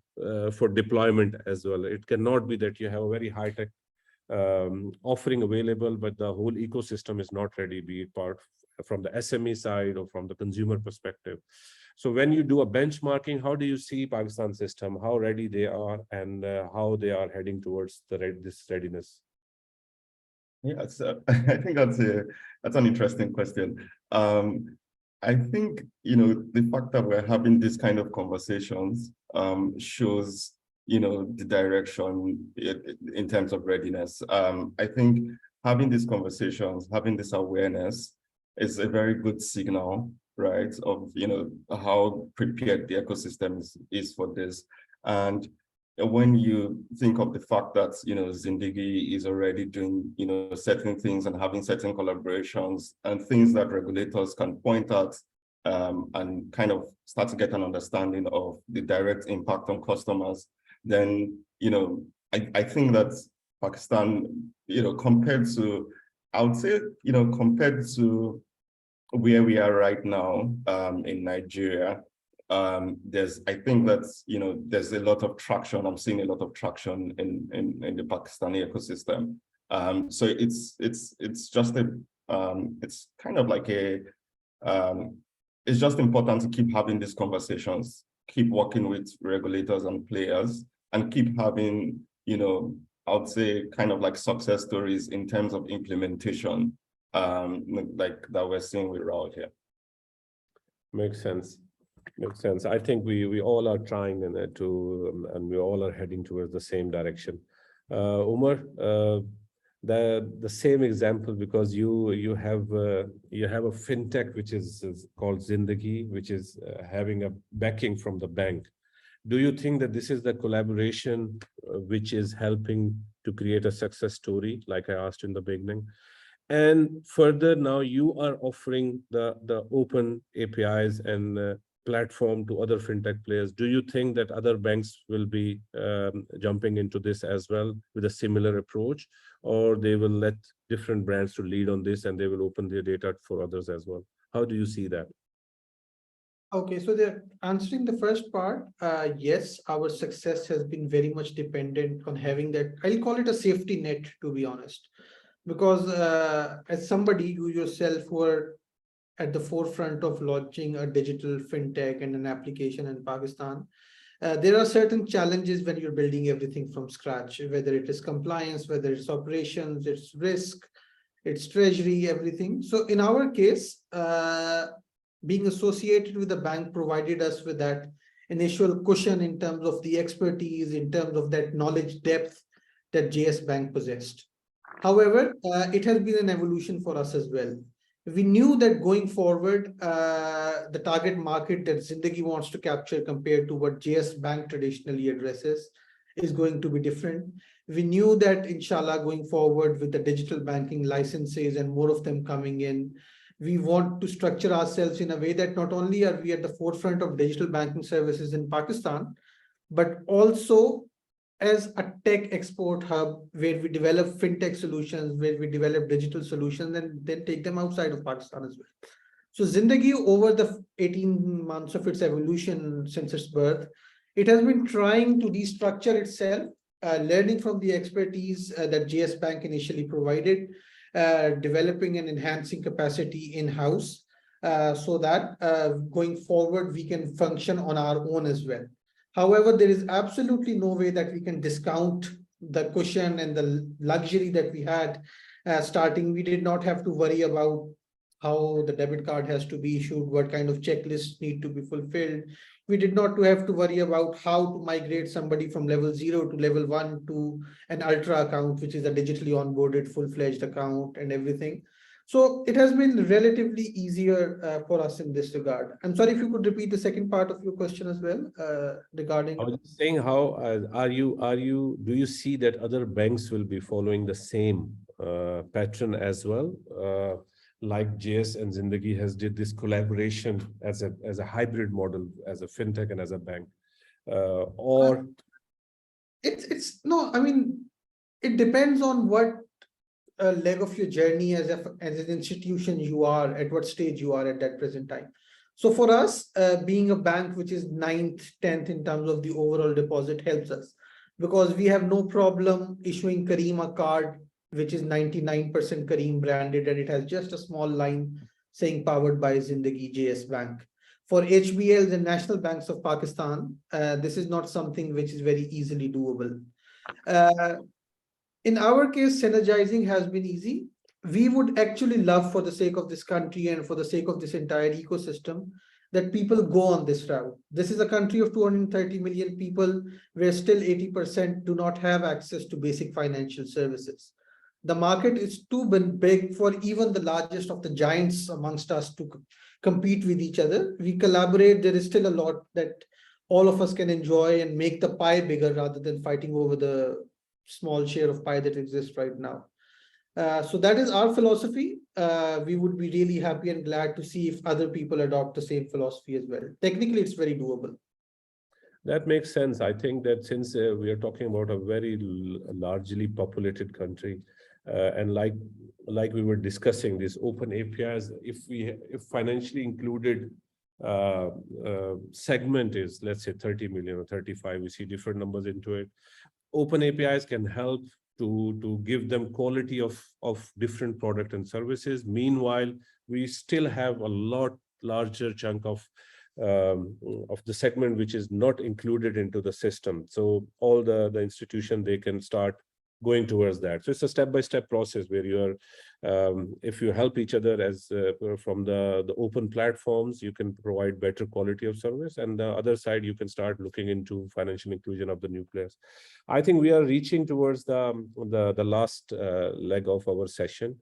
for deployment as well. It cannot be that you have a very high-tech offering available, but the whole ecosystem is not ready, be it part from the SME side or from the consumer perspective. So when you do a benchmarking, how do you see Pakistan system, how ready they are and how they are heading towards this readiness? Yeah, so I think that's an interesting question. I think, the fact that we're having this kind of conversations shows, the direction in terms of readiness. I think having these conversations, having this awareness is a very good signal, right, of, how prepared the ecosystem is for this. And when you think of the fact that, Zindagi is already doing, certain things and having certain collaborations and things that regulators can point at and kind of start to get an understanding of the direct impact on customers, then, I think that Pakistan, compared to, I would say, compared to where we are right now in Nigeria, I think that's, there's a lot of traction. I'm seeing a lot of traction in the Pakistani ecosystem. So it's just it's kind of like it's just important to keep having these conversations, keep working with regulators and players, and keep having, I would say kind of like success stories in terms of implementation, like that we're seeing with Raul here. Makes sense. Makes sense. I think we all are trying and we all are heading towards the same direction. Umar, the same example, because you have a fintech which is called Zindagi, which is having a backing from the bank. Do you think that this is the collaboration which is helping to create a success story, like I asked in the beginning? And further, now you are offering the open APIs and platform to other fintech players. Do you think that other banks will be jumping into this as well with a similar approach, or they will let different brands to lead on this and they will open their data for others as well? How do you see that? Okay, so answering the first part, yes, our success has been very much dependent on having that, I'll call it a safety net, to be honest. Because as somebody, you yourself were at the forefront of launching a digital fintech and an application in Pakistan, there are certain challenges when you're building everything from scratch, whether it is compliance, whether it's operations, it's risk, it's treasury, everything. So in our case, being associated with the bank provided us with that initial cushion in terms of the expertise, in terms of that knowledge depth that JS Bank possessed. However, it has been an evolution for us as well. We knew that going forward, the target market that Zindagi wants to capture compared to what JS Bank traditionally addresses is going to be different. We knew that, inshallah, going forward with the digital banking licenses and more of them coming in, we want to structure ourselves in a way that not only are we at the forefront of digital banking services in Pakistan, but also as a tech export hub where we develop fintech solutions, where we develop digital solutions, and then take them outside of Pakistan as well. So Zindagi, over the 18 months of its evolution since its birth, it has been trying to restructure itself, learning from the expertise that JS Bank initially provided, developing and enhancing capacity in-house, so that going forward, we can function on our own as well. However, there is absolutely no way that we can discount the cushion and the luxury that we had starting. We did not have to worry about how the debit card has to be issued, what kind of checklists need to be fulfilled. We did not have to worry about how to migrate somebody from level 0 to level 1 to an ultra account, which is a digitally onboarded full-fledged account and everything. So it has been relatively easier for us in this regard. I'm sorry if you could repeat the second part of your question as well regarding. I was just saying, how do you see that other banks will be following the same pattern as well? Like JS and Zindagi has did this collaboration as a hybrid model, as a fintech and as a bank, or it's no, I mean, it depends on what leg of your journey as an institution you are, at what stage you are at that present time. So for us, being a bank which is 9th, 10th in terms of the overall deposit helps us, because we have no problem issuing Kareem a card which is 99% Kareem branded, and it has just a small line saying powered by Zindagi JS Bank. For HBLs and national banks of Pakistan, this is not something which is very easily doable. In our case, synergizing has been easy. We would actually love, for the sake of this country and for the sake of this entire ecosystem, that people go on this route. This is a country of 230 million people where still 80% do not have access to basic financial services. The market is too big for even the largest of the giants amongst us to compete with each other. We collaborate. There is still a lot that all of us can enjoy and make the pie bigger rather than fighting over the small share of pie that exists right now. So that is our philosophy. We would be really happy and glad to see if other people adopt the same philosophy as well. Technically, it's very doable. that makes sense. I think that since we are talking about a very largely populated country, and like we were discussing, these open APIs, if financially included segment is, let's say, 30 million or 35, we see different numbers into it. Open APIs can help to give them quality of different product and services. Meanwhile, we still have a lot larger chunk of the segment which is not included into the system. So all the institution, they can start going towards that. So it's a step-by-step process where you are, if you help each other as from the open platforms, you can provide better quality of service, and the other side, you can start looking into financial inclusion of the new players. I think we are reaching towards the last leg of our session.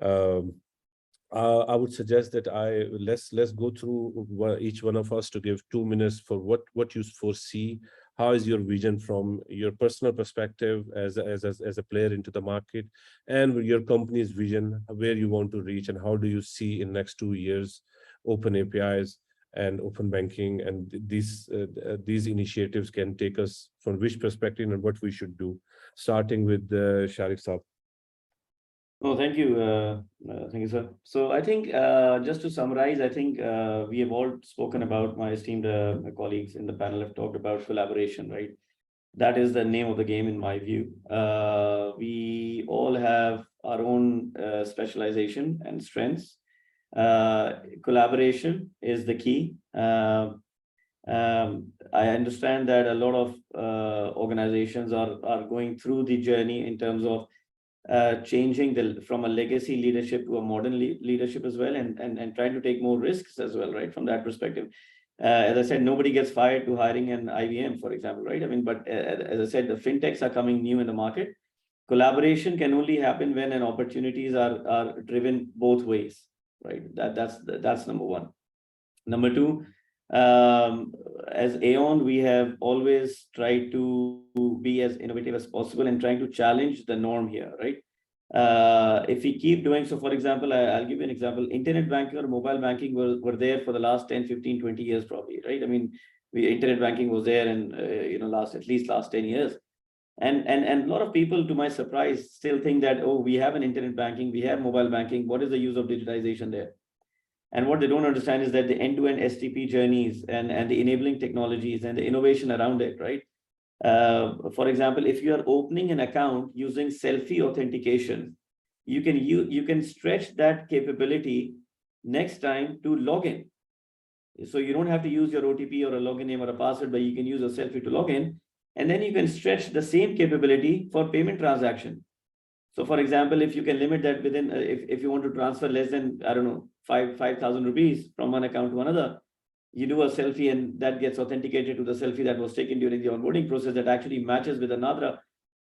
I would suggest that let's go through each one of us to give 2 minutes for what you foresee. How is your vision from your personal perspective as a player into the market, and your company's vision, where you want to reach, and how do you see in next 2 years open APIs and open banking, and these initiatives can take us from which perspective and what we should do, starting with Sharik Saab. Oh, thank you, sir. So I think just to summarize, I think we have all spoken about, my esteemed colleagues in the panel have talked about collaboration, right? That is the name of the game in my view. We all have our own specialization and strengths. Collaboration is the key. I understand that a lot of organizations are going through the journey in terms of changing from a legacy leadership to a modern leadership as well, and trying to take more risks as well, right? From that perspective, as I said, nobody gets fired to hiring an IBM, for example, right? I mean, but as I said, the fintechs are coming new in the market. Collaboration can only happen when opportunities are driven both ways, right? That's number one. Number two, as Aon, we have always tried to be as innovative as possible and trying to challenge the norm here, right? If we keep doing so, for example, I'll give you an example. Internet banking or mobile banking were there for the last 10, 15, 20 years probably, right? I mean, internet banking was there and, at least last 10 years. And a lot of people, to my surprise, still think that, oh, we have an internet banking, we have mobile banking. What is the use of digitization there? And what they don't understand is that the end-to-end STP journeys and the enabling technologies and the innovation around it, right? For example, if you are opening an account using selfie authentication, you can stretch that capability next time to login. So you don't have to use your OTP or a login name or a password, but you can use a selfie to log in. And then you can stretch the same capability for payment transaction. So for example, if you can limit that within, if you want to transfer less than, I don't know, 5,000 rupees from one account to another, you do a selfie and that gets authenticated to the selfie that was taken during the onboarding process that actually matches with another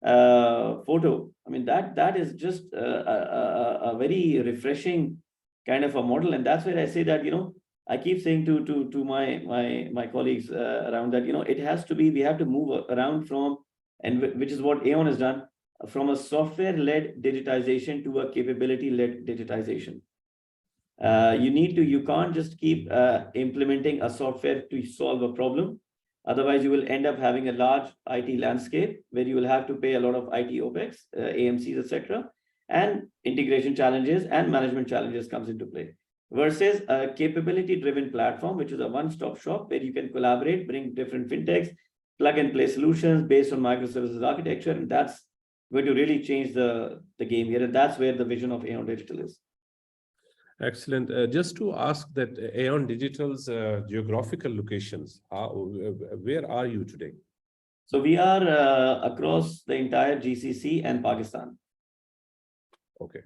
photo. I mean, that is just a very refreshing kind of a model. And that's where I say that, I keep saying to my colleagues around that, it has to be, we have to move around from, and which is what Aon has done, from a software-led digitization to a capability-led digitization. You can't just keep implementing a software to solve a problem. Otherwise, you will end up having a large IT landscape where you will have to pay a lot of IT OPEX, AMCs, etc., and integration challenges and management challenges comes into play. Versus a capability-driven platform, which is a one-stop shop where you can collaborate, bring different fintechs, plug and play solutions based on microservices architecture, and that's going to really change the game here. And that's where the vision of Aon Digital is. Excellent. Just to ask that Aon Digital's geographical locations, where are you today? So we are across the entire GCC and Pakistan. Okay,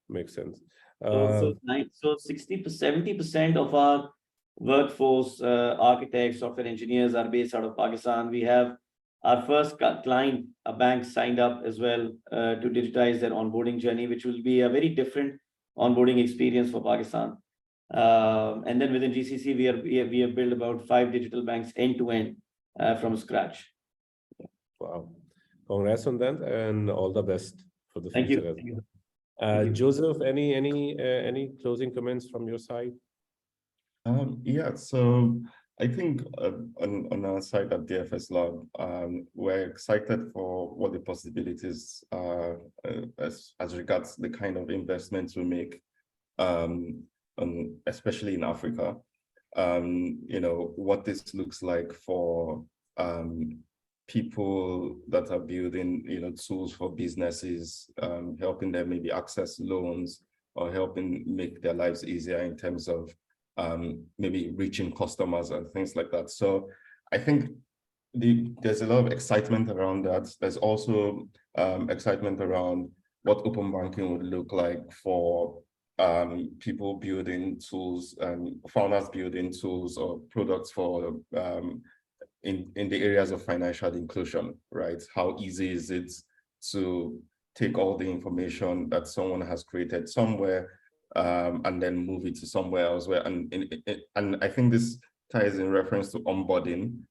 makes sense. So 60-70% of our workforce, architects, software engineers are based out of Pakistan. We have our first client, a bank, signed up as well to digitize their onboarding journey, which will be a very different onboarding experience for Pakistan. And then within GCC, we have built about 5 digital banks end to end from scratch. Wow, congrats on that, and all the best for the future. Thank you. Joseph, any closing comments from your side? Yeah, so I think on our side at DFS Lab, we're excited for what the possibilities are as regards the kind of investments we make, especially in Africa. What this looks like for people that are building, tools for businesses, helping them maybe access loans or helping make their lives easier in terms of maybe reaching customers and things like that. So I think there's a lot of excitement around that. There's also excitement around what open banking would look like for people building tools and founders building tools or products for in the areas of financial inclusion, right? How easy is it to take all the information that someone has created somewhere and then move it to somewhere else? And I think this ties in reference to onboarding,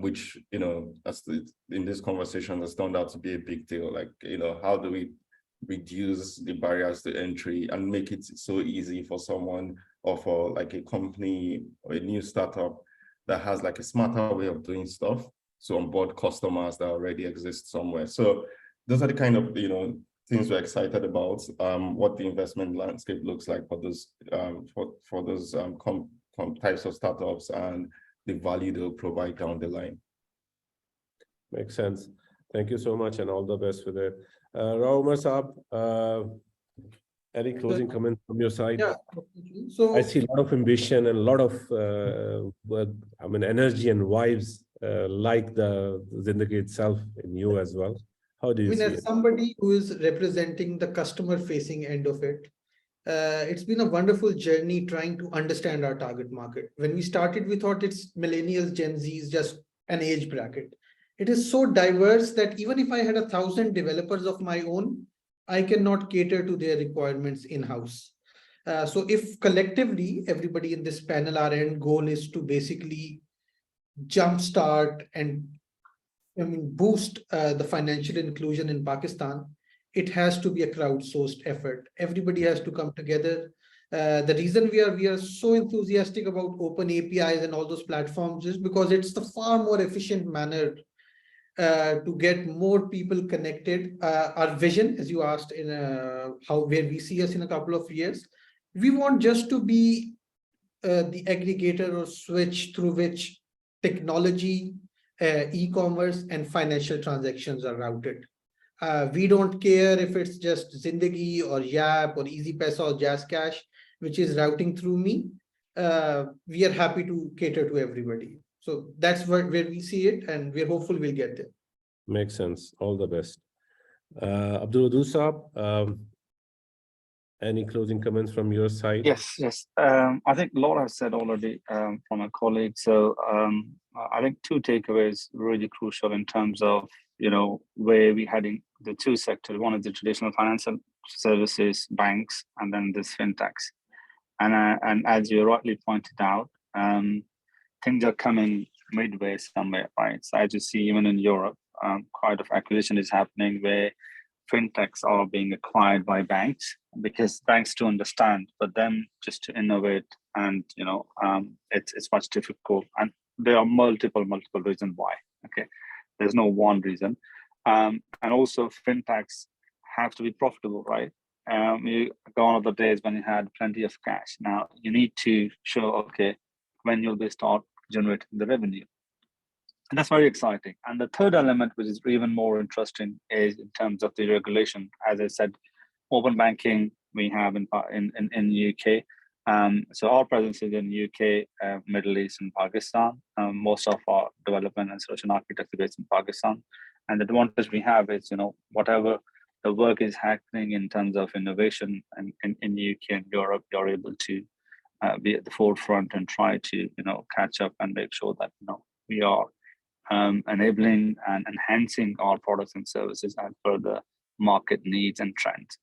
which, in this conversation has turned out to be a big deal. Like, how do we reduce the barriers to entry and make it so easy for someone or for like a company or a new startup that has like a smarter way of doing stuff to onboard customers that already exist somewhere. So those are the kind of, things we're excited about, what the investment landscape looks like for those types of startups and the value they'll provide down the line. Makes sense. Thank you so much, and all the best with it. Umar Saab, any closing comments from your side? Yeah, definitely. So I see a lot of ambition and a lot of energy and vibes, like the Zindagi itself in you as well. How do you see as it? somebody who is representing the customer facing end of it, it's been a wonderful journey trying to understand our target market. When we started, we thought it's millennials, Gen Zs, just an age bracket. It is so diverse that even if I had 1,000 developers of my own, I cannot cater to their requirements in-house. So if collectively, everybody in this panel, our end goal is to basically jumpstart and boost the financial inclusion in Pakistan, it has to be a crowdsourced effort. Everybody has to come together. The reason we are so enthusiastic about open APIs and all those platforms is because it's the far more efficient manner to get more people connected. Our vision, as you asked, in where we see us in a couple of years, we want just to be the aggregator or switch through which technology, e-commerce, and financial transactions are routed. We don't care if it's just Zindagi or Yap or Easy Paisa or Jazz Cash, which is routing through me. We are happy to cater to everybody. So that's where we see it, and we're hopeful we'll get there. Makes sense. All the best. Abdul Wadud Saab, any closing comments from your side? Yes. I think Laura has said already from a colleague. So I think two takeaways really crucial in terms of where we're heading. The two sectors. One is the traditional financial services, banks, and then this fintechs. And as you rightly pointed out, things are coming midway somewhere, right? So as you see, even in Europe, quite of acquisition is happening where fintechs are being acquired by banks, because banks do understand, but then just to innovate, and it's much difficult, and there are multiple reasons why. Okay, there's no one reason, and also fintechs have to be profitable, right? Gone are the days when you had plenty of cash. Now you need to show, okay, when you'll be start generating the revenue. And that's very exciting. And the third element, which is even more interesting, is in terms of the regulation. As I said, open banking we have in UK. So our presence is in UK, Middle East, and Pakistan. Most of our development and solution architecture is based in Pakistan. And the advantage we have is, whatever the work is happening in terms of innovation in UK and Europe, you're able to be at the forefront and try to, catch up and make sure that, we are enabling and enhancing our products and services as per the market needs and trends.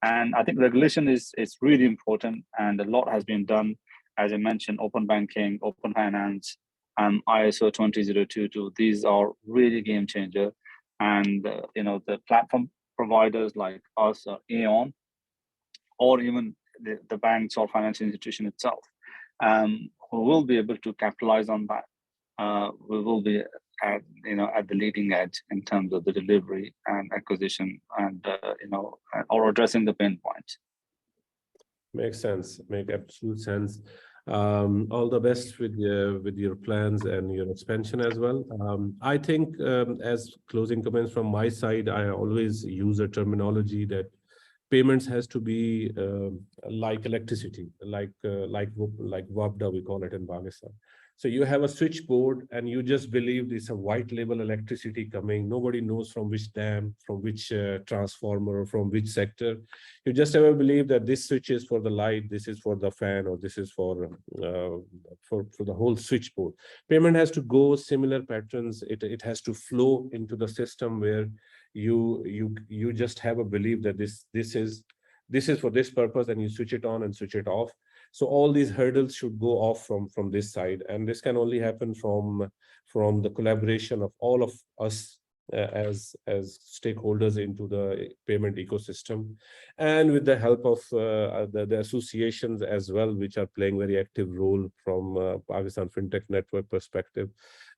And I think regulation is really important, and a lot has been done. As I mentioned, open banking, open finance, ISO 20022. These are really game changer. And the platform providers like us, Aeon, or even the banks or financial institution itself, who will be able to capitalize on that. We will be at the leading edge in terms of the delivery and acquisition, and or addressing the pain points. Makes sense. Make absolute sense. All the best with your plans and your expansion as well. I think as closing comments from my side, I always use a terminology that payments has to be like electricity, like WAPDA, we call it in Pakistan. So you have a switchboard and you just believe it's a white label electricity coming. Nobody knows from which dam, from which transformer, or from which sector. You just ever believe that this switch is for the light, this is for the fan, or this is for the whole switchboard. Payment has to go similar patterns. It has to flow into the system where you just have a belief that this is for this purpose, and you switch it on and switch it off. So all these hurdles should go off from this side, and this can only happen from the collaboration of all of us as stakeholders into the payment ecosystem, and with the help of the associations as well, which are playing very active role from Pakistan Fintech Network perspective.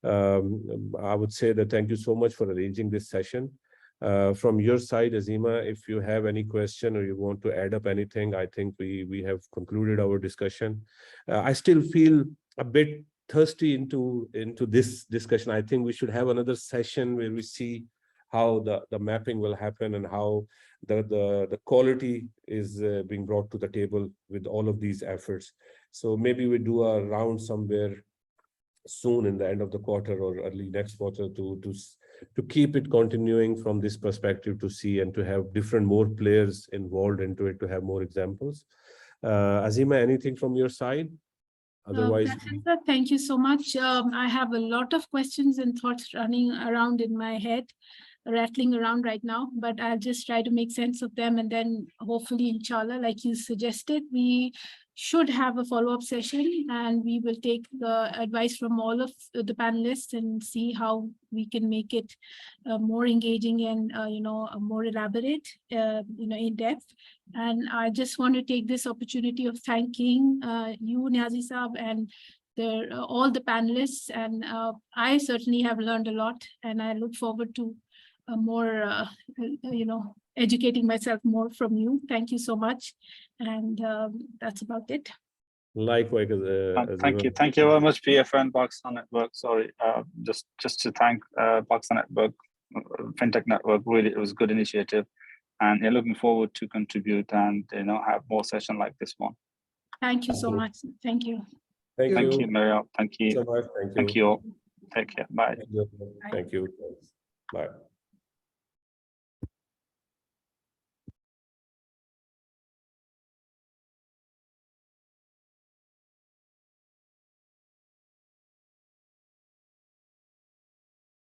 I would say that thank you so much for arranging this session. From your side, Azima, if you have any question or you want to add up anything, I think we have concluded our discussion. I still feel a bit thirsty into this discussion. I think we should have another session where we see how the mapping will happen and how the quality is being brought to the table with all of these efforts. So maybe we do a round somewhere soon in the end of the quarter or early next quarter to keep it continuing from this perspective, to see and to have different more players involved into it, to have more examples. Azima, anything from your side? Otherwise, thank you so much. I have a lot of questions and thoughts running around in my head, rattling around right now, but I'll just try to make sense of them. And then hopefully, inshallah, like you suggested, we should have a follow-up session, and we will take the advice from all of the panelists and see how we can make it more engaging and more elaborate, in depth. And I just want to take this opportunity of thanking you, Niazi Saab, and all the panelists. And I certainly have learned a lot, and I look forward to more, educating myself more from you. Thank you so much. And that's about it. likewise, thank you very much, PFN Pakistan Network. Sorry, just to thank Pakistan Network, Fintech Network. Really, it was a good initiative, and you're looking forward to contribute and have more sessions like this one. Thank you so much. Thank you. Thank you, Maria. Thank you so much. Thank you all. Take care. Bye. Thank you. Bye.